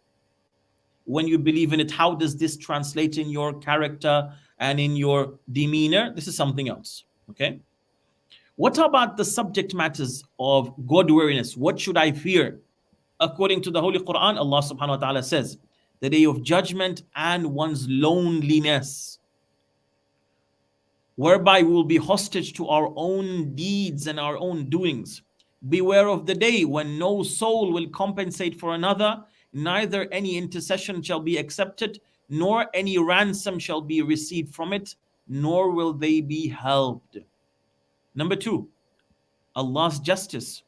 When you believe in it, how does this translate in your character and in your demeanor? This is something else. Okay. What about the subject matters of God-wariness? What should I fear? According to the Holy Qur'an, Allah subhanahu wa ta'ala says, the day of judgment and one's loneliness, whereby we will be hostage to our own deeds and our own doings. Beware of the day when no soul will compensate for another, neither any intercession shall be accepted, nor any ransom shall be received from it, nor will they be helped. Number 2, Allah's justice.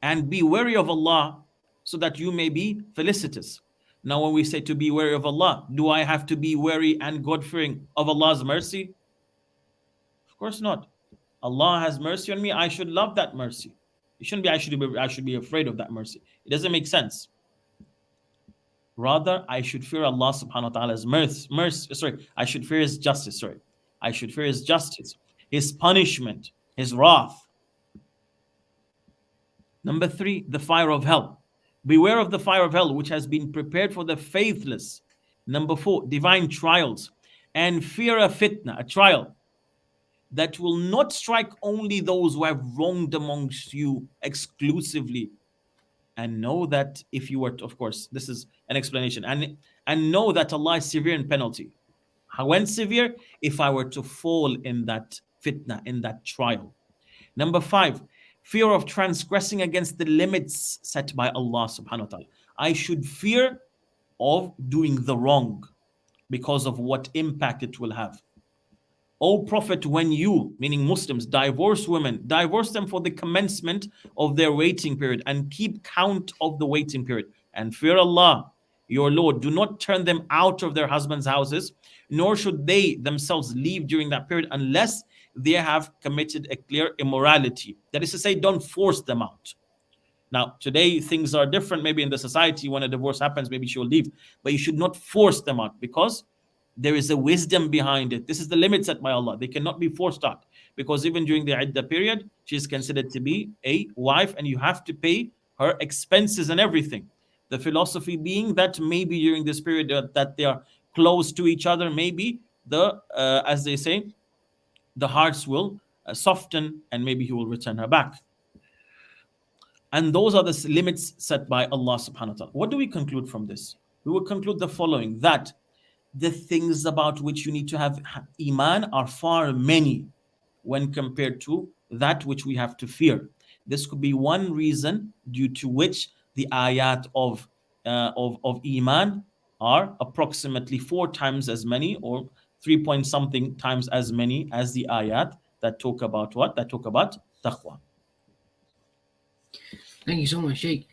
And be wary of Allah so that you may be felicitous. Now when we say to be wary of Allah, do I have to be wary and God-fearing of Allah's mercy? Of course not. Allah has mercy on me, I should love that mercy. It shouldn't be I should be afraid of that mercy. It doesn't make sense. Rather, I should fear Allah subhanahu wa ta'ala's mercy. I should fear His justice. I should fear His justice, His punishment, His wrath. Number 3, the fire of hell. Beware of the fire of hell, which has been prepared for the faithless. Number 4, divine trials. And fear a fitna, a trial, that will not strike only those who have wronged amongst you exclusively. And know that if you were to, of course, this is an explanation. And know that Allah is severe in penalty. When severe? If I were to fall in that fitna, in that trial. Number 5, fear of transgressing against the limits set by Allah subhanahu wa ta'ala. I should fear of doing the wrong because of what impact it will have. O Prophet, when you, meaning Muslims, divorce women, divorce them for the commencement of their waiting period and keep count of the waiting period. And fear Allah, your Lord. Do not turn them out of their husbands' houses, nor should they themselves leave during that period unless they have committed a clear immorality. That is to say, don't force them out. Now, today things are different. Maybe in the society, when a divorce happens, maybe she will leave. But you should not force them out because there is a wisdom behind it. This is the limit set by Allah. They cannot be forced out because even during the iddah period, she is considered to be a wife and you have to pay her expenses and everything. The philosophy being that maybe during this period that they are close to each other, maybe as they say, the hearts will soften and maybe he will return her back. And those are the limits set by Allah subhanahu wa ta'ala. What do we conclude from this? We will conclude the following, that the things about which you need to have Iman are far many when compared to that which we have to fear. This could be one reason due to which the ayat of Iman are approximately 4 times as many, or 3 point something times as many as the ayat that talk about what? That talk about taqwa. Thank you so much, Shaykh.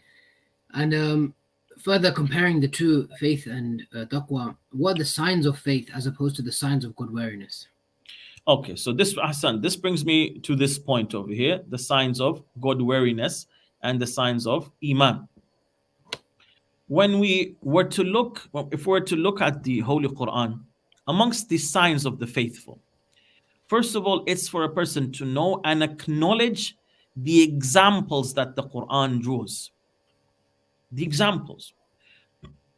And further comparing the two, faith and taqwa, what are the signs of faith as opposed to the signs of good wariness? Okay, so this, Hassan, this brings me to this point over here, the signs of God wariness and the signs of Iman. When we were to look, if we were to look at the Holy Quran, amongst the signs of the faithful, first of all, it's for a person to know and acknowledge the examples that the Quran draws. The examples,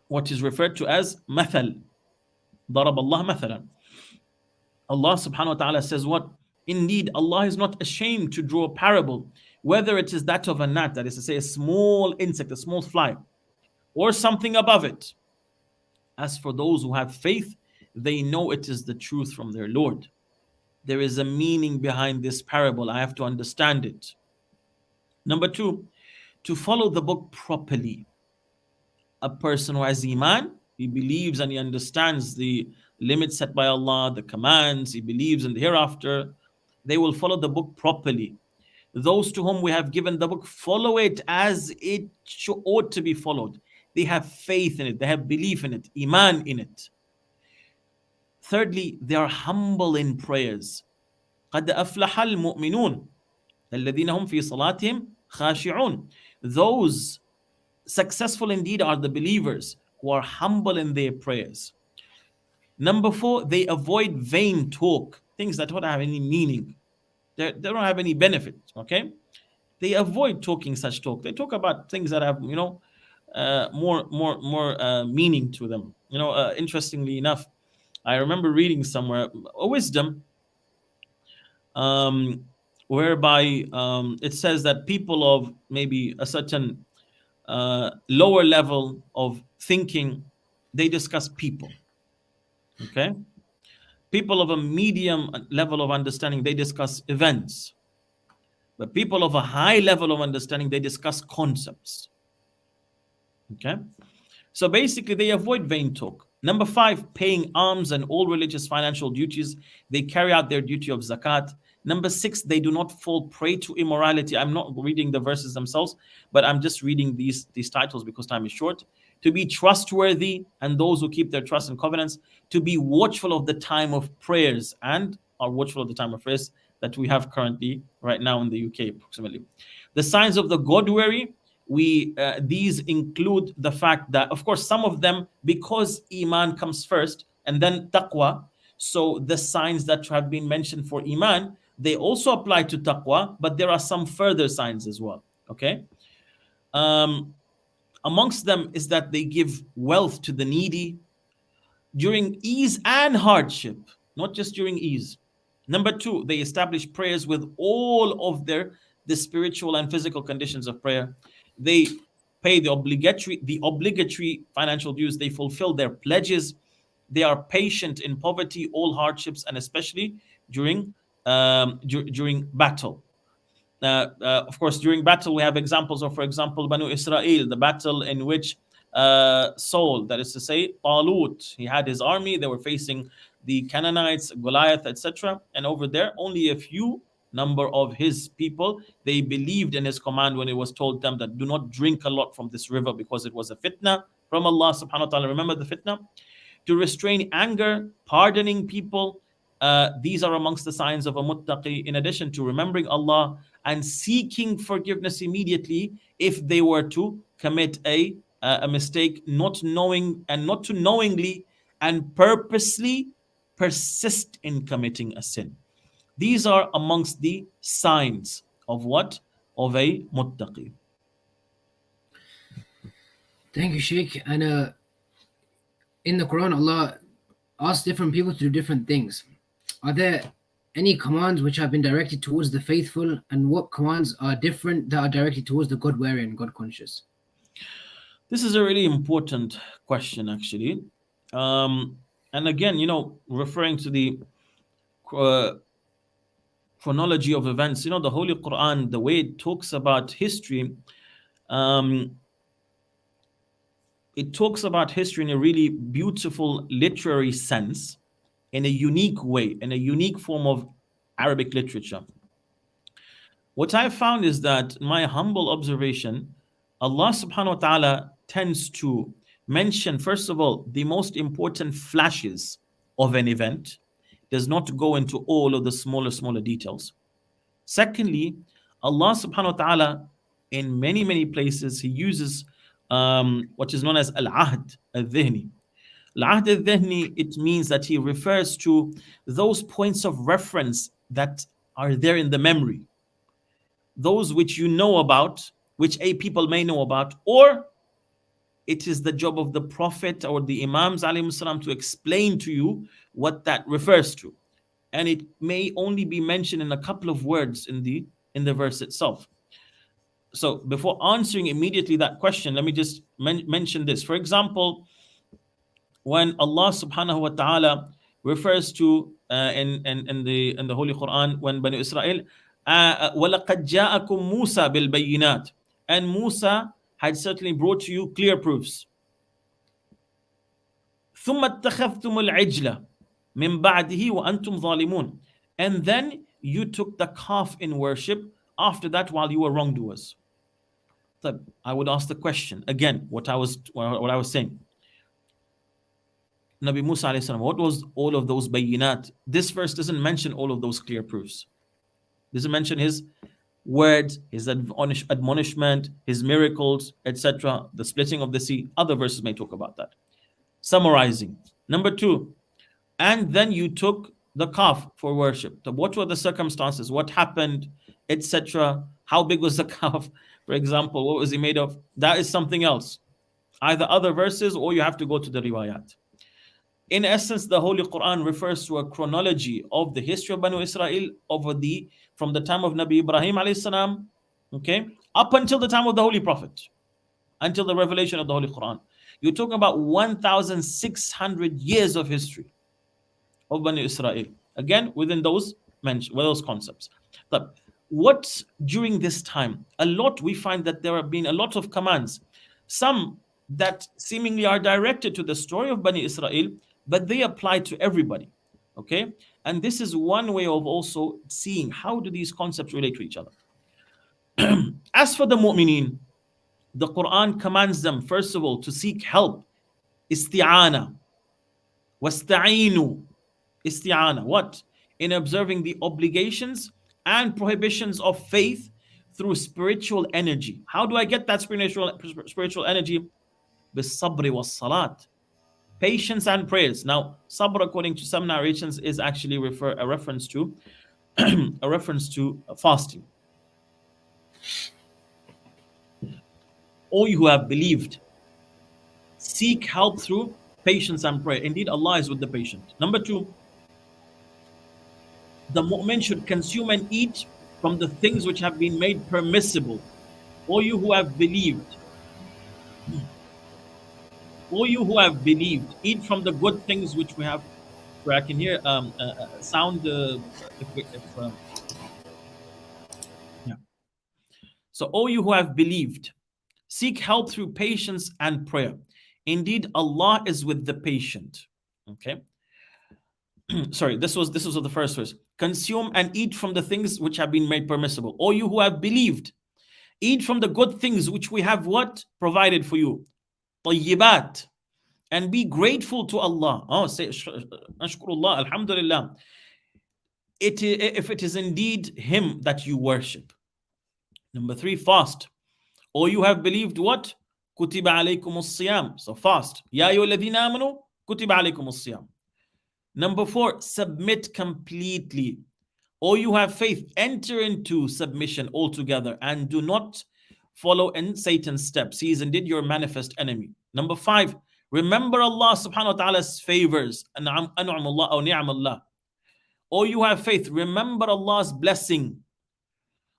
what is referred to as mathal. ضرب الله مثلا. Allah subhanahu wa ta'ala says what? Indeed, Allah is not ashamed to draw a parable, whether it is that of a gnat, that is to say a small insect, a small fly, or something above it. As for those who have faith, they know it is the truth from their Lord. There is a meaning behind this parable. I have to understand it. Number 2, to follow the book properly. A person who has Iman, he believes and he understands the limits set by Allah, the commands, he believes in the hereafter, they will follow the book properly. Those to whom we have given the book follow it as it ought to be followed. They have faith in it, they have belief in it, Iman in it. Thirdly, they are humble in prayers. قَدْ أَفْلَحَ الْمُؤْمِنُونَ الَّذِينَ هُمْ فِي صَلَاتِهِمْ خَاشِعُونَ. Those successful indeed are the believers who are humble in their prayers. Number 4, they avoid vain talk, things that don't have any meaning. They don't have any benefit, okay? They avoid talking such talk. They talk about things that have, more meaning to them. Interestingly enough, I remember reading somewhere a wisdom whereby it says that people of maybe a certain lower level of thinking, they discuss people. Okay? People of a medium level of understanding, they discuss events. But people of a high level of understanding, they discuss concepts. Okay? So basically, they avoid vain talk. Number 5, paying alms and all religious financial duties. They carry out their duty of zakat. Number 6, they do not fall prey to immorality. I'm not reading the verses themselves, but I'm just reading these titles because time is short. To be trustworthy and those who keep their trust and covenants. To be watchful of the time of prayers and are watchful of the time of prayers that we have currently right now in the UK approximately. The signs of the God-wary, these include the fact that, of course, some of them, because Iman comes first and then Taqwa, so the signs that have been mentioned for Iman, they also apply to Taqwa, but there are some further signs as well, okay? Amongst them is that they give wealth to the needy during ease and hardship, not just during ease. Number 2, they establish prayers with all of the spiritual and physical conditions of prayer. They pay the obligatory financial dues. They fulfill their pledges. They are patient in poverty, all hardships, and especially during battle. Of course, during battle, we have examples of, for example, Banu Israel, the battle in which Saul, that is to say, Talut, he had his army, they were facing the Canaanites, Goliath, etc. And over there, only a few number of his people, they believed in his command when it was told them that do not drink a lot from this river because it was a fitna from Allah subhanahu wa ta'ala. Remember the fitna? To restrain anger, pardoning people. These are amongst the signs of a muttaqi, in addition to remembering Allah and seeking forgiveness immediately if they were to commit a mistake, not to knowingly and purposely persist in committing a sin. These are amongst the signs of what? Of a muttaqi. Thank you, Shaykh. And in the Quran, Allah asks different people to do different things. Are there any commands which have been directed towards the faithful, and what commands are different that are directed towards the God-wary and God-conscious? This is a really important question, actually. And again, referring to the chronology of events. You know, the Holy Qur'an, the way it talks about history, it talks about history in a really beautiful literary sense, in a unique way, in a unique form of Arabic literature. What I found is that, in my humble observation, Allah subhanahu wa ta'ala tends to mention, first of all, the most important flashes of an event, does not go into all of the smaller details. Secondly, Allah subhanahu wa ta'ala, in many places, He uses what is known as al-ahd al-dhihni. Al-ahd al-dhihni, it means that He refers to those points of reference that are there in the memory, those which you know about, which a people may know about, or it is the job of the Prophet or the Imams alayhi salam to explain to you what that refers to. And it may only be mentioned in a couple of words in the verse itself. So before answering immediately that question, let me just mention this. For example, when Allah subhanahu wa ta'ala refers to in the Holy Quran, when Bani Israel, وَلَقَدْ جَاءَكُمْ مُوسَى بِالْبَيِّنَاتِ, and Musa had certainly brought to you clear proofs. ثُمَّ اتَّخَذْتُمُ الْعِجْلَ مِنْ بَعْدِهِ وَأَنْتُمْ ظَالِمُونَ, and then you took the calf in worship after that while you were wrongdoers. So I would ask the question again, what I was saying. Nabi Musa alayhi salam, what was all of those bayinat? This verse doesn't mention all of those clear proofs. Doesn't mention his words, his admonishment, his miracles, etc., the splitting of the sea. Other verses may talk about that. Summarizing. Number 2, and then you took the calf for worship. So what were the circumstances? What happened, etc.? How big was the calf? For example, what was he made of? That is something else. Either other verses or you have to go to the riwayat. In essence, the Holy Quran refers to a chronology of the history of Banu Israel from the time of Nabi Ibrahim alayhi salam, okay, up until the time of the Holy Prophet, until the revelation of the Holy Quran. You're talking about 1,600 years of history of Banu Israel. Again, within those concepts. But what during this time, we find that there have been a lot of commands, some that seemingly are directed to the story of Bani Israel, but they apply to everybody. Okay? And this is one way of also seeing how do these concepts relate to each other. As for the mu'mineen, the Quran commands them, first of all, to seek help. Isti'ana. Wasta'inu. Isti'ana. What? In observing the obligations and prohibitions of faith through spiritual energy. How do I get that spiritual energy? Bis-sabri was-salat. Patience and prayers. Now, sabr, according to some narrations, is actually a reference to fasting. All you who have believed, seek help through patience and prayer. Indeed, Allah is with the patient. Number 2, the mu'min should consume and eat from the things which have been made permissible. All you who have believed, eat from the good things which we have. Where I can hear sound. Yeah. So, all you who have believed, seek help through patience and prayer. Indeed, Allah is with the patient. Okay. Sorry, this was the first verse. Consume and eat from the things which have been made permissible. All you who have believed, eat from the good things which we have provided for you. طيبات. And be grateful to Allah. Say Ashkurullah, Alhamdulillah. If it is indeed Him that you worship. Number 3, fast. Or you have believed what? Kutiba alaykumus siyam. So fast. Ya ayyuhalladhina amanu, kutiba alaykumus siyam. Number 4, submit completely. Or you have faith, enter into submission altogether and do not follow in Satan's steps. He is indeed your manifest enemy. Number 5, remember Allah subhanahu wa ta'ala's favors. An'amullah or ni'amallah. Or you have faith, remember Allah's blessing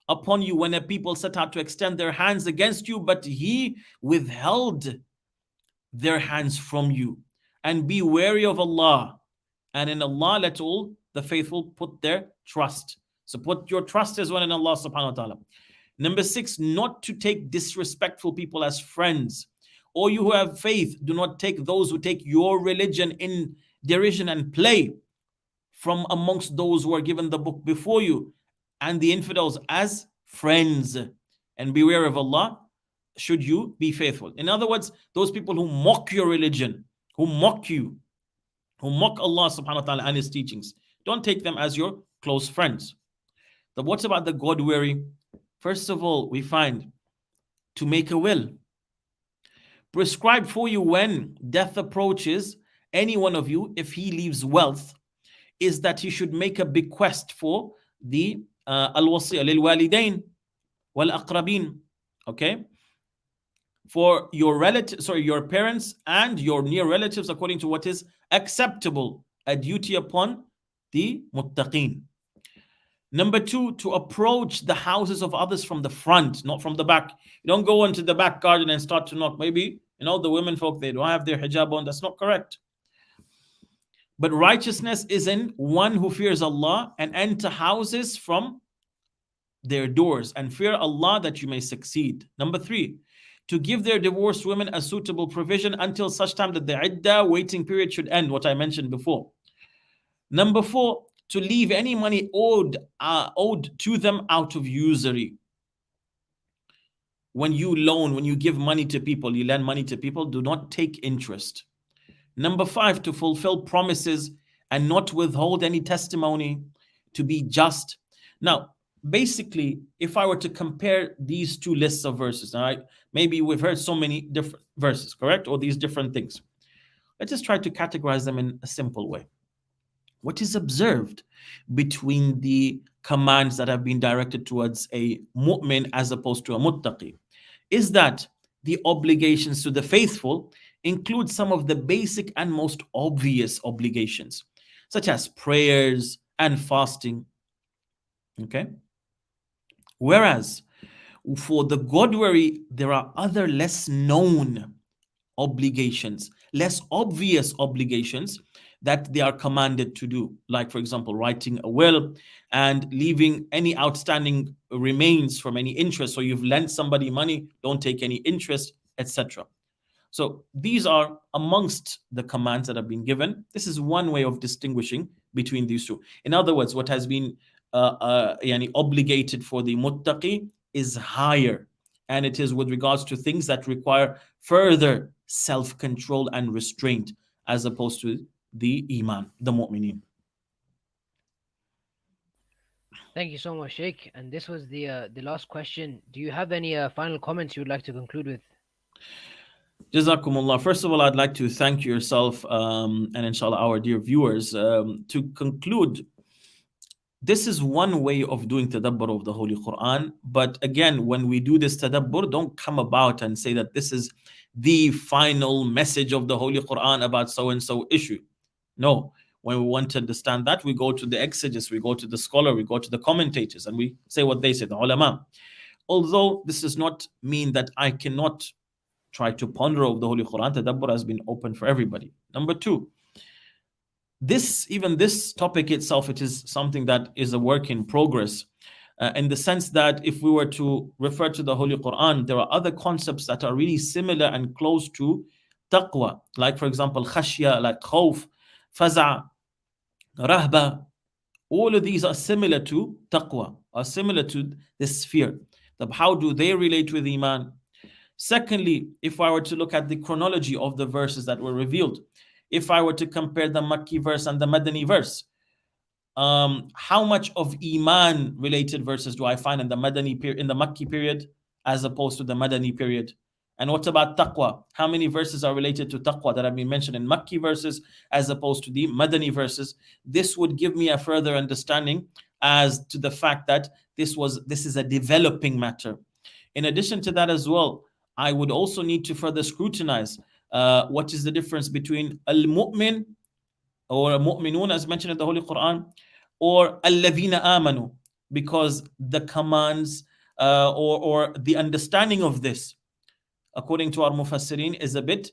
upon you when a people set out to extend their hands against you, but He withheld their hands from you. And be wary of Allah. And in Allah let all the faithful put their trust. So put your trust as one in Allah subhanahu wa ta'ala. Number 6, not to take disrespectful people as friends. Or you who have faith, do not take those who take your religion in derision and play from amongst those who are given the book before you and the infidels as friends. And beware of Allah should you be faithful. In other words, those people who mock your religion, who mock you, who mock Allah subhanahu wa ta'ala and His teachings, don't take them as your close friends. But what about the God-weary? First of all, we find to make a will. Prescribed for you when death approaches any one of you, if he leaves wealth, is that he should make a bequest for the al-wasiya lil-walidain wal-aqrabin. Okay? For your your parents and your near relatives, according to what is acceptable, a duty upon the muttaqeen. Number 2, to approach the houses of others from the front, not from the back. You don't go into the back garden and start to knock. Maybe, the women folk, they don't have their hijab on. That's not correct. But righteousness is in one who fears Allah and enter houses from their doors and fear Allah that you may succeed. Number 3, to give their divorced women a suitable provision until such time that the iddah waiting period should end, what I mentioned before. Number 4, to leave any money owed to them out of usury. When you give money to people, you lend money to people, do not take interest. Number 5, to fulfill promises and not withhold any testimony, to be just. Now, basically, if I were to compare these two lists of verses, all right, maybe we've heard so many different verses, correct? Or these different things. Let's just try to categorize them in a simple way. What is observed between the commands that have been directed towards a mu'min as opposed to a muttaqi is that the obligations to the faithful include some of the basic and most obvious obligations, such as prayers and fasting. Okay? Whereas for the God-weary, there are other less known obligations, less obvious obligations that they are commanded to do. Like, for example, writing a will and leaving any outstanding remains from any interest. So you've lent somebody money, don't take any interest, etc. So these are amongst the commands that have been given. This is one way of distinguishing between these two. In other words, what has been obligated for the muttaqi is higher, and it is with regards to things that require further self-control and restraint as opposed to the iman, the mu'mineen. Thank you so much, Shaykh. And this was the last question. Do you have any final comments you would like to conclude with? Jazakumullah. First of all, I'd like to thank yourself and inshallah our dear viewers. To conclude, this is one way of doing tadabbur of the Holy Quran. But again, when we do this tadabbur, don't come about and say that this is the final message of the Holy Quran about so-and-so issue. No. When we want to understand that, we go to the exegetes, we go to the scholar, we go to the commentators, and we say what they say, the ulama. Although this does not mean that I cannot try to ponder over the Holy Quran. Tadabbur has been open for everybody. Number 2, this topic itself, it is something that is a work in progress, in the sense that if we were to refer to the Holy Quran, there are other concepts that are really similar and close to taqwa, like for example khashya, like khawf, faza', rahba. All of these are similar to taqwa, are similar to this fear. How do they relate with iman? Secondly, if I were to look at the chronology of the verses that were revealed, if I were to compare the Makki verse and the Madani verse, how much of Iman related verses do I find in the Makki period as opposed to the Madani period? And what about Taqwa? How many verses are related to Taqwa that have been mentioned in Makki verses as opposed to the Madani verses? This would give me a further understanding as to the fact that this is a developing matter. In addition to that as well, I would also need to further scrutinize what is the difference between al-mu'min or mu'minun as mentioned in the Holy Quran or al-ladhina amanu, because the commands or the understanding of this, according to our mufassirin, is a bit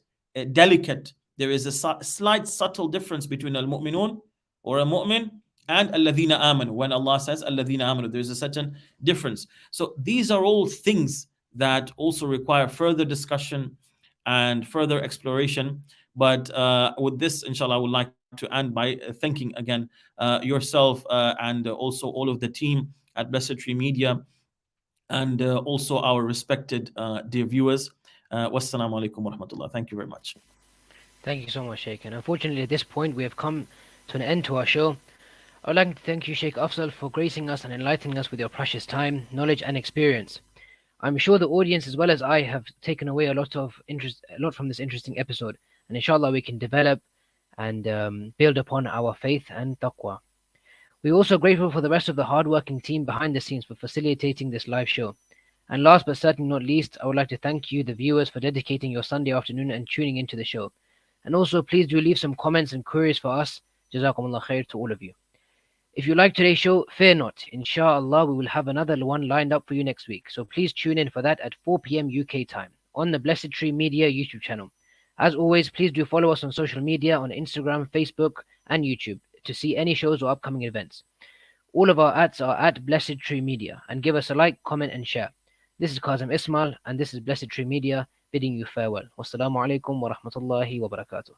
delicate. There is a slight subtle difference between al-mu'minun or a mu'min and alladhina amanu. When Allah says alladhina amanu, there's a certain difference. So these are all things that also require further discussion and further exploration. But with this, inshallah, I would like to end by thanking again yourself and also all of the team at Blessed Tree Media, and also our respected dear viewers. Wassalamu alaikum wa rahmatullah. Thank you very much. Thank you so much, Shaykh. And unfortunately, at this point, we have come to an end to our show. I would like to thank you, Shaykh Afzal, for gracing us and enlightening us with your precious time, knowledge, and experience. I'm sure the audience, as well as I, have taken away a lot from this interesting episode, and inshallah, we can develop and build upon our faith and taqwa. We're also grateful for the rest of the hardworking team behind the scenes for facilitating this live show. And last but certainly not least, I would like to thank you, the viewers, for dedicating your Sunday afternoon and tuning into the show. And also, please do leave some comments and queries for us. Jazakumullah khair to all of you. If you like today's show, fear not. Inshallah, we will have another one lined up for you next week. So please tune in for that at 4 p.m. UK time on the Blessed Tree Media YouTube channel. As always, please do follow us on social media on Instagram, Facebook, and YouTube to see any shows or upcoming events. All of our ads are at Blessed Tree Media, and give us a like, comment, and share. This is Kazim Ismail, and this is Blessed Tree Media bidding you farewell. Wassalamu alaikum wa rahmatullahi wa barakatuh.